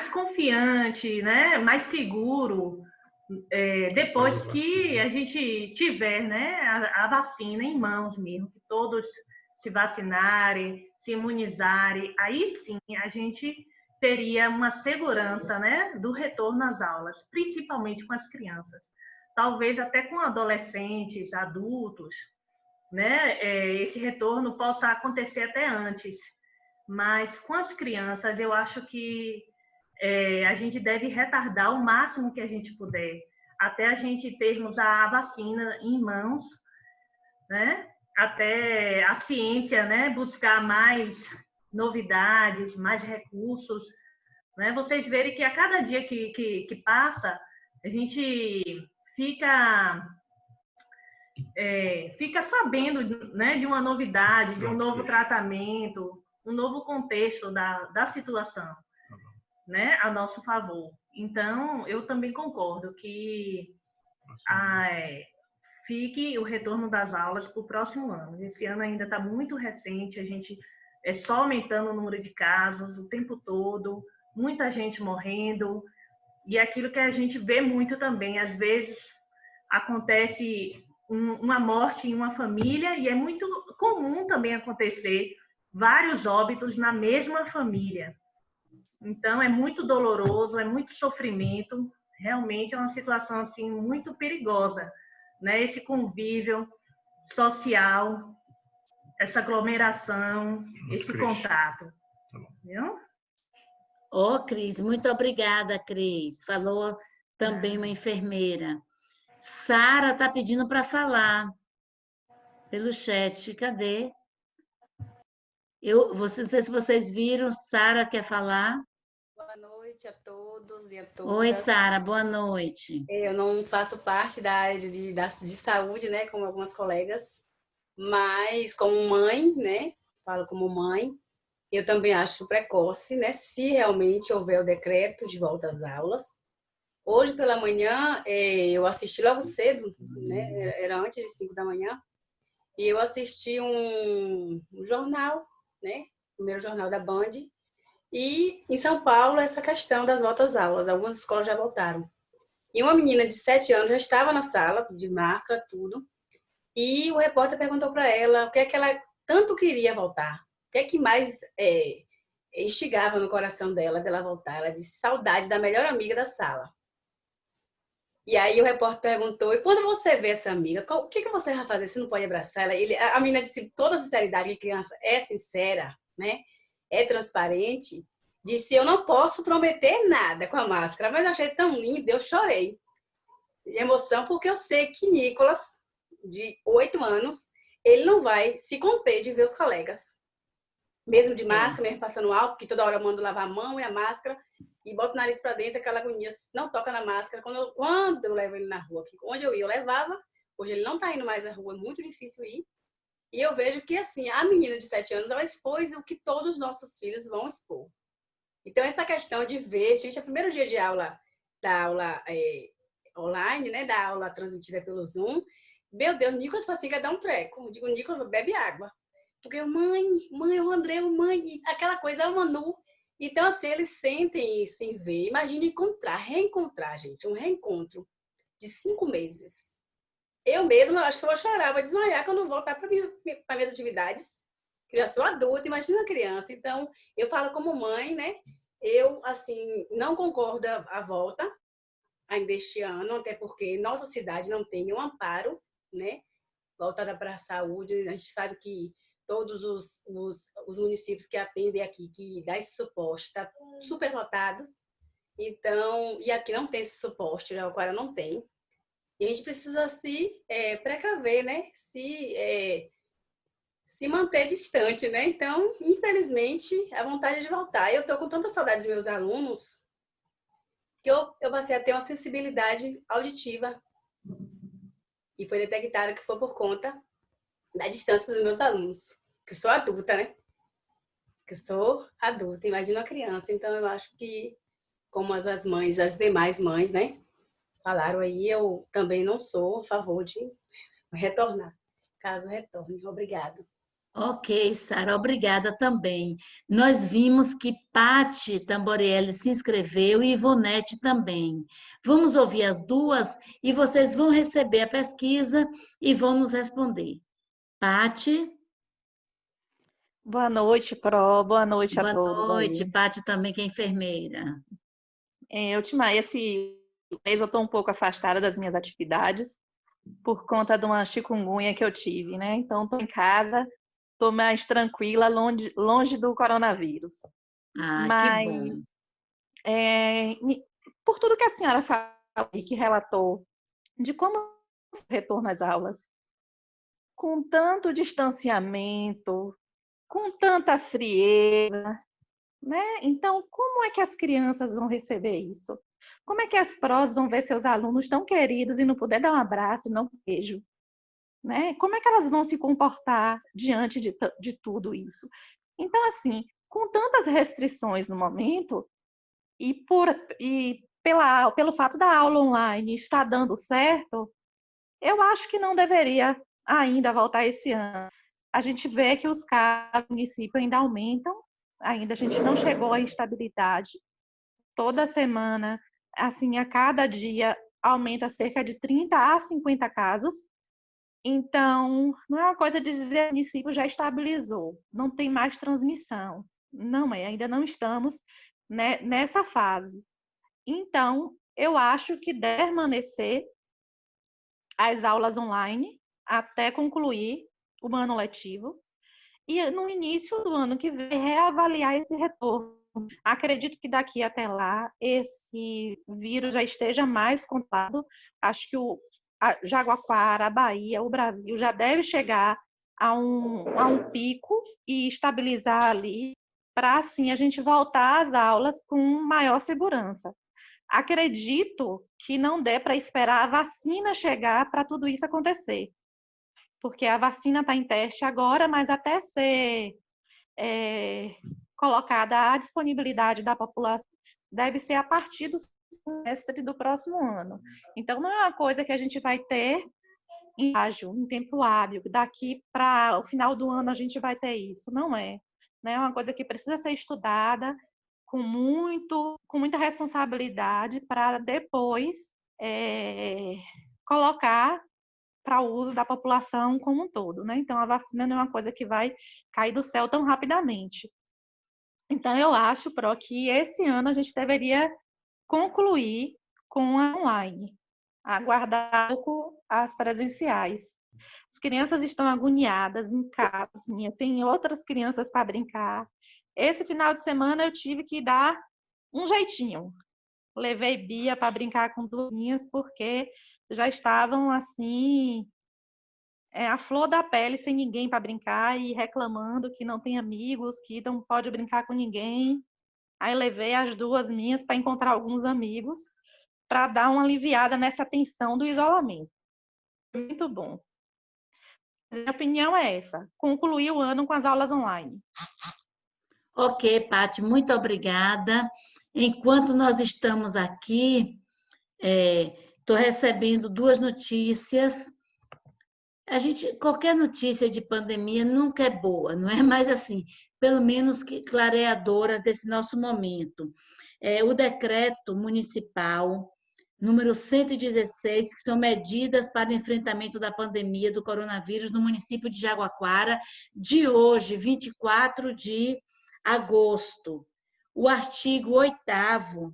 confiante, né? Mais seguro, depois que a gente tiver, né, a vacina em mãos mesmo, que todos se vacinarem, se imunizarem, aí sim a gente teria uma segurança, né, do retorno às aulas, principalmente com as crianças. Talvez até com adolescentes, adultos, né, esse retorno possa acontecer até antes. Mas com as crianças, eu acho que a gente deve retardar o máximo que a gente puder, até a gente termos a vacina em mãos, né? Até a ciência, né, buscar mais novidades, mais recursos, né? Vocês verem que a cada dia que passa, a gente fica sabendo, né, de uma novidade, de um novo tratamento, um novo contexto da situação, né, a nosso favor. Então, eu também concordo que fique o retorno das aulas para o próximo ano. Esse ano ainda está muito recente, a gente é só aumentando o número de casos o tempo todo, muita gente morrendo, e aquilo que a gente vê muito também, às vezes acontece uma morte em uma família, e é muito comum também acontecer vários óbitos na mesma família. Então, é muito doloroso, é muito sofrimento, realmente é uma situação assim muito perigosa, né? Esse convívio social, essa aglomeração, esse contato. Viu? Cris, muito obrigada, Cris. Falou também uma enfermeira. Sara está pedindo para pelo chat. Cadê? Não sei se vocês viram, Sara quer falar. Boa noite a todos e a todas. Oi, Sara, boa noite. Eu não faço parte da área de saúde, né, como algumas colegas, mas como mãe, né, falo como mãe, eu também acho precoce, né, se realmente houver o decreto de volta às aulas. Hoje pela manhã, eu assisti logo cedo, né, era antes de 5 da manhã, e eu assisti um jornal, né, o primeiro jornal da Band, e em São Paulo, essa questão das voltas às aulas, algumas escolas já voltaram. E uma menina de 7 anos já estava na sala, de máscara, tudo, e o repórter perguntou para ela o que é que ela tanto queria voltar, o que é que mais instigava no coração dela voltar. Ela disse saudade da melhor amiga da sala. E aí o repórter perguntou, e quando você vê essa amiga, o que você vai fazer se não pode abraçar ela? A menina disse com toda a sinceridade, que a criança é sincera, né? É transparente, disse, eu não posso prometer nada com a máscara, mas eu achei tão lindo, eu chorei de emoção, porque eu sei que Nicolas, de 8 anos, ele não vai se conter de ver os colegas, mesmo de máscara, mesmo passando álcool, que toda hora eu mando lavar a mão e a máscara, e boto o nariz para dentro, aquela agonia, não toca na máscara, quando eu levo ele na rua, onde eu ia, eu levava, hoje ele não tá indo mais na rua, é muito difícil ir. E eu vejo que, assim, a menina de 7 anos, ela expôs o que todos os nossos filhos vão expor. Então, essa questão de ver, gente, é o primeiro dia de aula, da aula online, né, da aula transmitida pelo Zoom, meu Deus, Nicolas assim quer dar um treco. Eu digo, Nicolas, bebe água. Porque, mãe, o André, mãe, aquela coisa é uma Manu. Então, assim, eles sentem isso em ver. Imagine reencontrar, gente, um reencontro de 5 meses. Eu mesma, acho que eu vou chorar, vou desmaiar quando eu voltar para minhas atividades. Eu já sou adulta, imagina uma criança. Então, eu falo como mãe, né? Eu, assim, não concordo a volta ainda este ano, até porque nossa cidade não tem nenhum amparo, né? Voltada para a saúde. A gente sabe que todos os municípios que atendem aqui, que dá esse suporte, estão super lotados. Então, e aqui não tem esse suporte, já o Quara não tem. E a gente precisa se precaver, né? Se manter distante, né? Então, infelizmente, a vontade de voltar. Eu estou com tanta saudade dos meus alunos que eu passei a ter uma sensibilidade auditiva. E foi detectado que foi por conta da distância dos meus alunos. Que sou adulta, né? Que sou adulta, imagina uma criança. Então, eu acho que, como as mães, as demais mães, né? Falaram aí, eu também não sou a favor de retornar. Caso retorne. Obrigada. Ok, Sara, obrigada também. Nós vimos que Pati Tamborelli se inscreveu e Ivonete também. Vamos ouvir as duas e vocês vão receber a pesquisa e vão nos responder. Pati? Boa noite, Pro. Boa noite a todos. Boa noite, Pati também, que é enfermeira. Esse mês eu estou um pouco afastada das minhas atividades por conta de uma chikungunya que eu tive, né? Então, estou em casa, estou mais tranquila, longe do coronavírus. Que bom. Por tudo que a senhora falou e que relatou de como retorno às aulas, com tanto distanciamento, com tanta frieza, né? Então, como é que as crianças vão receber isso? Como é que as prós vão ver seus alunos tão queridos e não puder dar um abraço, não beijo? Né? Como é que elas vão se comportar diante de tudo isso? Então, assim, com tantas restrições no momento, e pelo fato da aula online estar dando certo, eu acho que não deveria ainda voltar esse ano. A gente vê que os casos no município ainda aumentam, ainda a gente não chegou à estabilidade. Toda semana, assim, a cada dia aumenta cerca de 30 a 50 casos. Então, não é uma coisa de dizer que o município já estabilizou, não tem mais transmissão. Não é, ainda não estamos, né, nessa fase. Então, eu acho que deve permanecer as aulas online até concluir o ano letivo e no início do ano que vem reavaliar esse retorno. Acredito que daqui até lá esse vírus já esteja mais controlado. Acho que a Jaguaquara, a Bahia, o Brasil já deve chegar a um pico e estabilizar ali para assim a gente voltar às aulas com maior segurança. Acredito que não dê para esperar a vacina chegar para tudo isso acontecer, porque a vacina está em teste agora, mas até ser colocada à disponibilidade da população deve ser a partir do semestre do próximo ano. Então, não é uma coisa que a gente vai ter em tempo hábil, daqui para o final do ano a gente vai ter isso. Não é. É uma coisa que precisa ser estudada com muita responsabilidade para depois colocar para o uso da população como um todo, né? Então, a vacina não é uma coisa que vai cair do céu tão rapidamente. Então, eu acho, Pro, que esse ano a gente deveria concluir com a online, aguardar um pouco as presenciais. As crianças estão agoniadas em casa, tem outras crianças para brincar. Esse final de semana eu tive que dar um jeitinho. Levei Bia para brincar com turminhas, porque já estavam assim, a flor da pele, sem ninguém para brincar e reclamando que não tem amigos, que não pode brincar com ninguém. Aí levei as duas minhas para encontrar alguns amigos, para dar uma aliviada nessa tensão do isolamento. Muito bom. Minha opinião é essa: concluir o ano com as aulas online. Ok, Paty, muito obrigada. Enquanto nós estamos aqui, estou recebendo duas notícias. Qualquer notícia de pandemia nunca é boa, não é? Mas assim, pelo menos que clareadoras desse nosso momento. O decreto municipal número 116, que são medidas para o enfrentamento da pandemia do coronavírus no município de Jaguaquara, de hoje, 24 de agosto. O artigo 8º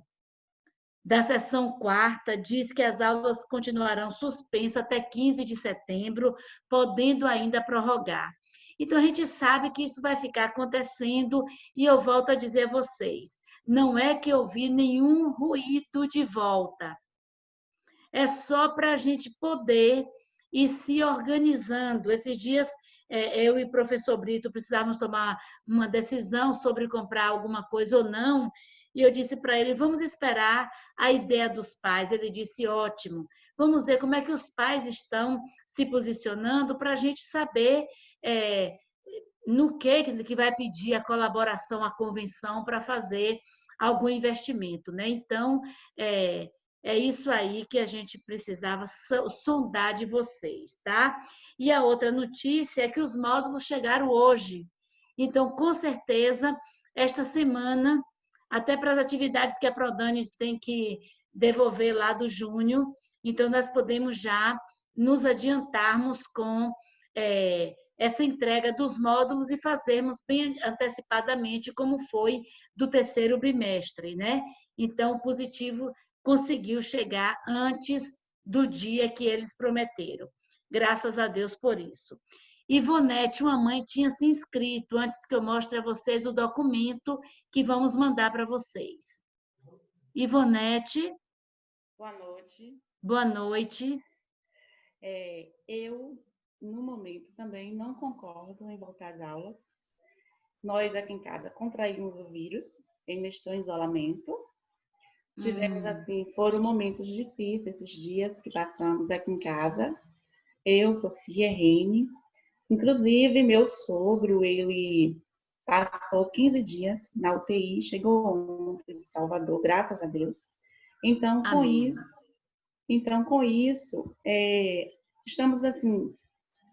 da seção 4ª diz que as aulas continuarão suspensas até 15 de setembro, podendo ainda prorrogar. Então, a gente sabe que isso vai ficar acontecendo e eu volto a dizer a vocês, não é que eu vi nenhum ruído de volta, é só para a gente poder ir se organizando. Esses dias, eu e o professor Brito precisávamos tomar uma decisão sobre comprar alguma coisa ou não, e eu disse para ele, vamos esperar a ideia dos pais. Ele disse, ótimo, vamos ver como é que os pais estão se posicionando para a gente saber no que vai pedir a colaboração, a convenção para fazer algum investimento, né? Então, é isso aí que a gente precisava sondar de vocês, tá? E a outra notícia é que os módulos chegaram hoje. Então, com certeza, esta semana, até para as atividades que a Prodani tem que devolver lá do junho, então nós podemos já nos adiantarmos com essa entrega dos módulos e fazermos bem antecipadamente, como foi do terceiro bimestre, né? Então, o positivo conseguiu chegar antes do dia que eles prometeram. Graças a Deus por isso. Ivonete, uma mãe, tinha se inscrito, antes que eu mostre a vocês o documento que vamos mandar para vocês. Ivonete. Boa noite. Boa noite. Eu, no momento, também não concordo em voltar às aulas. Nós, aqui em casa, contraímos o vírus, ainda estou em isolamento. Tivemos, assim, foram momentos difíceis esses dias que passamos aqui em casa. Eu, Sofia, Reine. Inclusive, meu sogro, ele passou 15 dias na UTI, chegou ontem em Salvador, graças a Deus. Então, Amém. com isso, estamos assim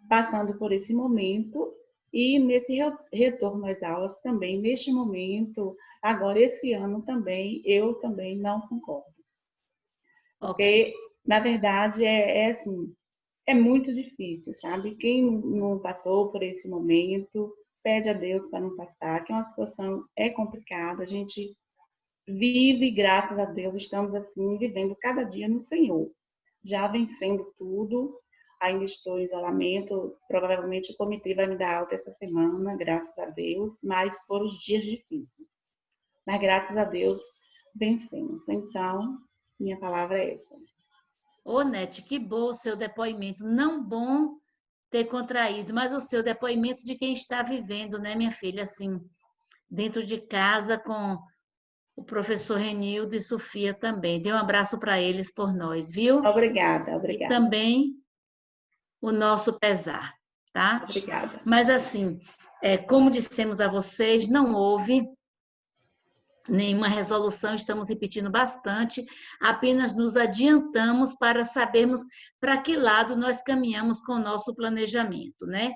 passando por esse momento e nesse retorno às aulas também, neste momento, agora esse ano também, eu também não concordo. Porque, na verdade, assim, é muito difícil, sabe? Quem não passou por esse momento, pede a Deus para não passar, que é uma situação complicada, a gente vive, graças a Deus, estamos assim, vivendo cada dia no Senhor, já vencendo tudo. Ainda estou em isolamento, provavelmente o comitê vai me dar alta essa semana, graças a Deus, mas foram os dias difíceis. Mas graças a Deus vencemos. Então, minha palavra é essa. Ô, Nete, que bom o seu depoimento. Não bom ter contraído, mas o seu depoimento de quem está vivendo, né, minha filha, assim, dentro de casa com o professor Renildo e Sofia também. Dê um abraço para eles por nós, viu? Obrigada. E também o nosso pesar, tá? Obrigada. Mas, assim, como dissemos a vocês, não houve nenhuma resolução, estamos repetindo bastante, apenas nos adiantamos para sabermos para que lado nós caminhamos com o nosso planejamento, né?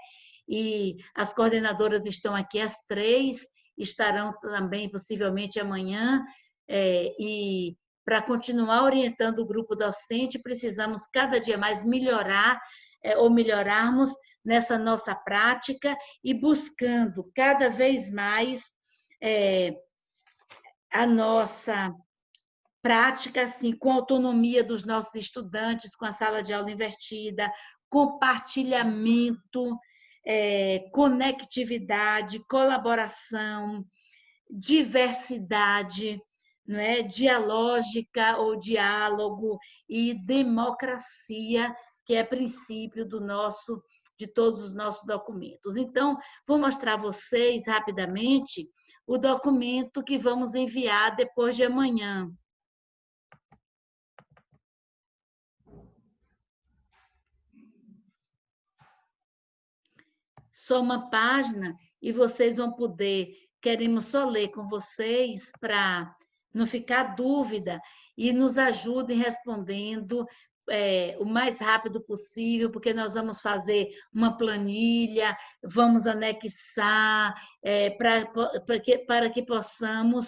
E as coordenadoras estão aqui às 3, estarão também possivelmente amanhã, e para continuar orientando o grupo docente, precisamos cada dia mais melhorar ou melhorarmos nessa nossa prática e buscando cada vez mais a nossa prática, assim, com autonomia dos nossos estudantes, com a sala de aula invertida, compartilhamento, conectividade, colaboração, diversidade, não é? Dialógica ou diálogo e democracia, que é princípio de todos os nossos documentos. Então, vou mostrar a vocês rapidamente o documento que vamos enviar depois de amanhã. Só uma página e vocês vão poder, queremos só ler com vocês para não ficar dúvida e nos ajudem respondendo o mais rápido possível, porque nós vamos fazer uma planilha, vamos anexar para que possamos,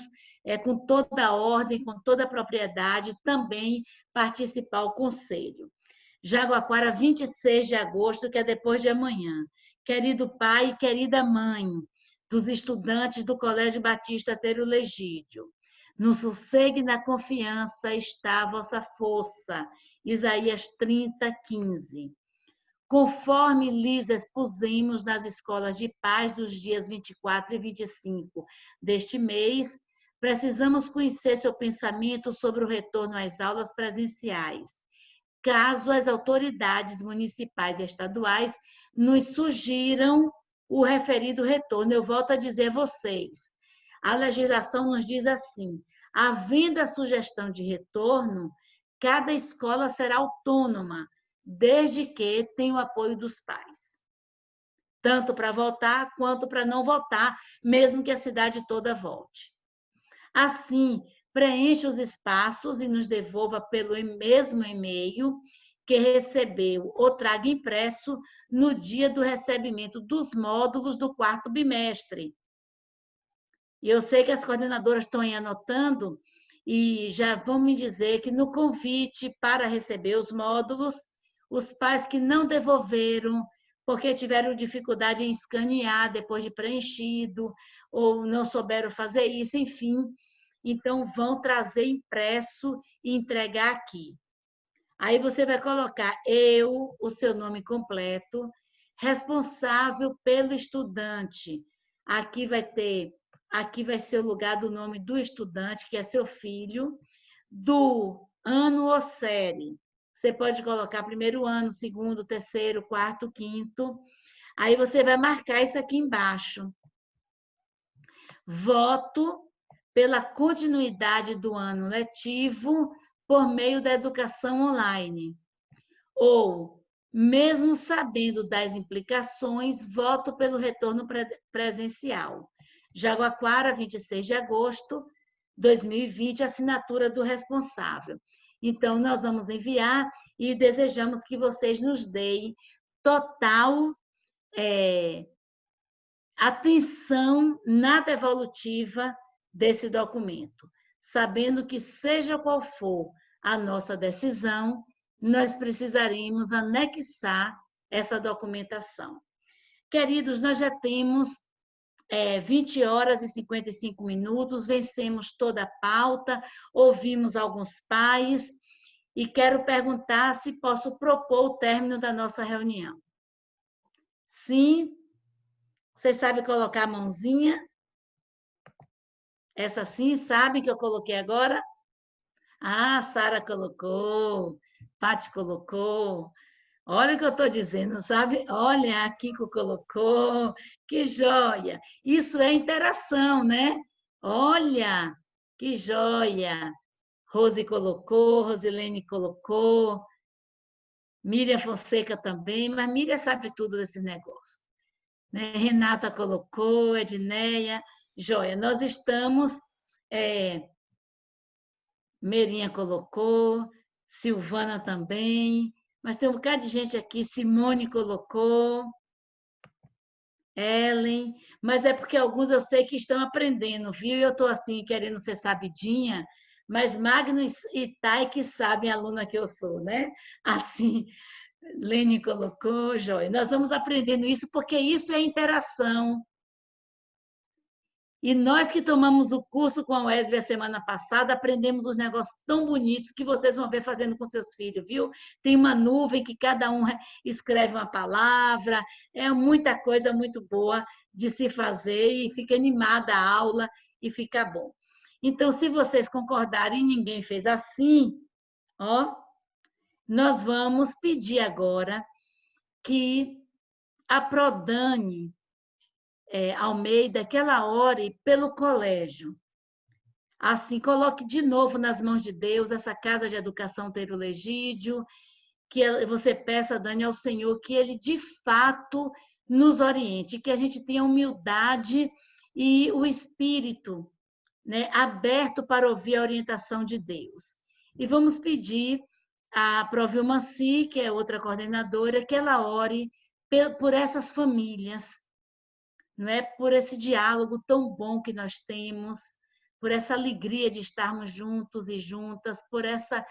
com toda a ordem, com toda a propriedade, também participar ao Conselho. Jaguaquara, 26 de agosto, que é depois de amanhã. Querido pai e querida mãe dos estudantes do Colégio Batista Tero Legídio, no sossego e na confiança está a vossa força. Isaías 30, 15. Conforme lhes expusemos nas escolas de paz dos dias 24 e 25 deste mês, precisamos conhecer seu pensamento sobre o retorno às aulas presenciais. Caso as autoridades municipais e estaduais nos sugiram o referido retorno, eu volto a dizer a vocês, a legislação nos diz assim, havendo a sugestão de retorno, cada escola será autônoma, desde que tenha o apoio dos pais. Tanto para voltar, quanto para não voltar, mesmo que a cidade toda volte. Assim, preencha os espaços e nos devolva pelo mesmo e-mail que recebeu ou traga impresso no dia do recebimento dos módulos do 4º bimestre. E eu sei que as coordenadoras estão aí anotando e já vão me dizer que no convite para receber os módulos, os pais que não devolveram porque tiveram dificuldade em escanear depois de preenchido ou não souberam fazer isso, enfim, então vão trazer impresso e entregar aqui. Aí você vai colocar eu, o seu nome completo, responsável pelo estudante. Aqui vai ser o lugar do nome do estudante, que é seu filho, do ano ou série. Você pode colocar primeiro ano, segundo, terceiro, quarto, quinto. Aí você vai marcar isso aqui embaixo. Voto pela continuidade do ano letivo por meio da educação online. Ou, mesmo sabendo das implicações, voto pelo retorno presencial. Jaguaquara, 26 de agosto de 2020, assinatura do responsável. Então, nós vamos enviar e desejamos que vocês nos deem total atenção na devolutiva desse documento, sabendo que, seja qual for a nossa decisão, nós precisaremos anexar essa documentação. Queridos, nós já temos 20 horas e 55 minutos, vencemos toda a pauta, ouvimos alguns pais e quero perguntar se posso propor o término da nossa reunião. Sim? Vocês sabem colocar a mãozinha? Essa sim, sabem que eu coloquei agora? Ah, Sara colocou, Paty colocou. Olha o que eu estou dizendo, sabe? Olha, a Kiko colocou, que joia! Isso é interação, né? Olha, que joia! Rose colocou, Rosilene colocou, Miriam Fonseca também, mas Miriam sabe tudo desse negócio. Né? Renata colocou, Edneia, joia. Nós estamos... Merinha colocou, Silvana também, mas tem um bocado de gente aqui, Simone colocou, Ellen, mas é porque alguns eu sei que estão aprendendo, viu? Eu estou assim, querendo ser sabidinha, mas Magno e Thay que sabem a aluna que eu sou, né? Assim, Lene colocou, joia. Nós vamos aprendendo isso porque isso é interação. E nós que tomamos o curso com a Wesley a semana passada, aprendemos os negócios tão bonitos que vocês vão ver fazendo com seus filhos, viu? Tem uma nuvem que cada um escreve uma palavra, é muita coisa muito boa de se fazer e fica animada a aula e fica bom. Então, se vocês concordarem e ninguém fez assim, ó, nós vamos pedir agora que a Prodane Almeida, que ela ore pelo colégio. Assim, coloque de novo nas mãos de Deus essa casa de educação Teiro Legídio, que você peça, Dani, ao Senhor, que Ele, de fato, nos oriente, que a gente tenha humildade e o espírito, né, aberto para ouvir a orientação de Deus. E vamos pedir a Provilma Si, que é outra coordenadora, que ela ore por essas famílias, não é? Por esse diálogo tão bom que nós temos, por essa alegria de estarmos juntos e juntas, por essa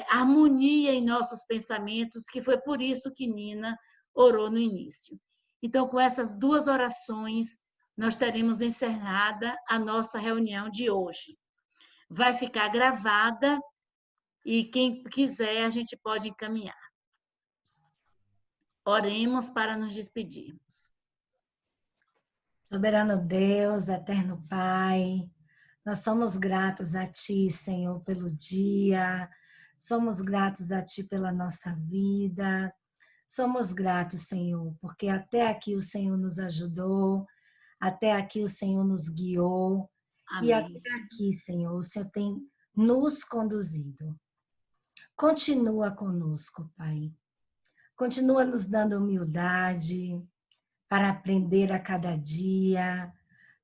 harmonia em nossos pensamentos, que foi por isso que Nina orou no início. Então, com essas duas orações, nós teremos encerrada a nossa reunião de hoje. Vai ficar gravada e quem quiser, a gente pode encaminhar. Oremos para nos despedirmos. Soberano Deus, eterno Pai, nós somos gratos a Ti, Senhor, pelo dia, somos gratos a Ti pela nossa vida, somos gratos, Senhor, porque até aqui o Senhor nos ajudou, até aqui o Senhor nos guiou, Amém. E até aqui, Senhor, o Senhor tem nos conduzido. Continua conosco, Pai. Continua nos dando humildade, para aprender a cada dia,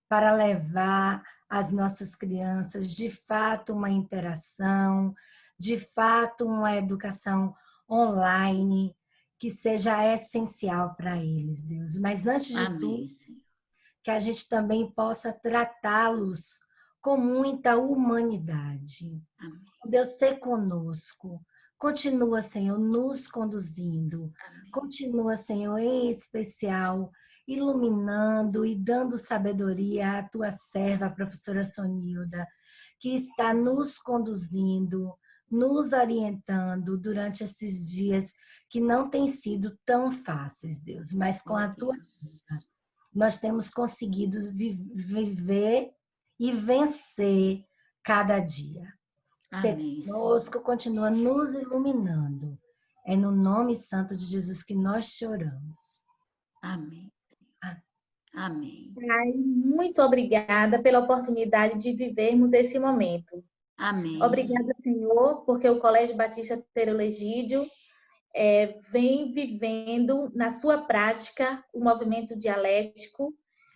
para levar às nossas crianças, de fato, uma interação, de fato, uma educação online, que seja essencial para eles, Deus. Mas, antes de tudo, que a gente também possa tratá-los com muita humanidade. Amém. Deus, ser conosco. Continua, Senhor, nos conduzindo. Amém. Continua, Senhor, em especial, iluminando e dando sabedoria à tua serva, a professora Sonilda, que está nos conduzindo, nos orientando durante esses dias que não têm sido tão fáceis, Deus, mas com a tua ajuda, nós temos conseguido viver e vencer cada dia. Ser conosco, continua nos iluminando. É no nome santo de Jesus que nós te oramos. Amém. Amém. Pai, muito obrigada pela oportunidade de vivermos esse momento. Amém. Obrigada, Senhor, porque o Colégio Batista Teiro Legídio vem vivendo na sua prática o movimento dialético,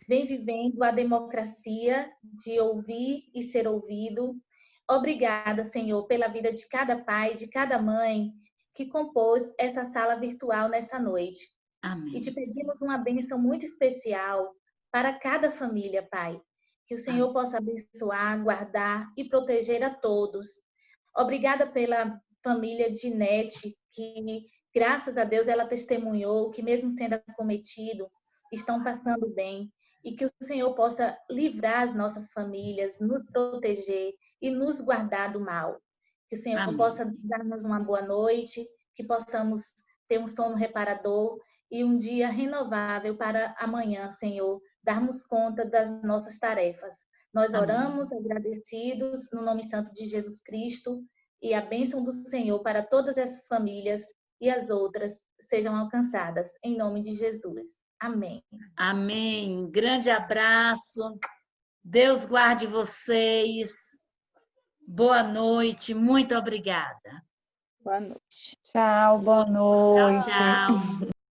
vem vivendo a democracia de ouvir e ser ouvido. Obrigada, Senhor, pela vida de cada pai, de cada mãe que compôs essa sala virtual nessa noite. Amém. E te pedimos uma bênção muito especial para cada família, Pai. Que o Senhor possa abençoar, guardar e proteger a todos. Obrigada pela família de Nete, que, graças a Deus, ela testemunhou que, mesmo sendo acometido, estão passando bem. E que o Senhor possa livrar as nossas famílias, nos proteger e nos guardar do mal. Que o Senhor Amém. possa dar-nos uma boa noite, que possamos ter um sono reparador e um dia renovável para amanhã, Senhor, darmos conta das nossas tarefas. Nós oramos agradecidos no nome santo de Jesus Cristo e a bênção do Senhor para todas essas famílias e as outras sejam alcançadas, em nome de Jesus. Amém. Amém. Grande abraço. Deus guarde vocês. Boa noite. Muito obrigada. Boa noite. Tchau, boa noite. Tchau.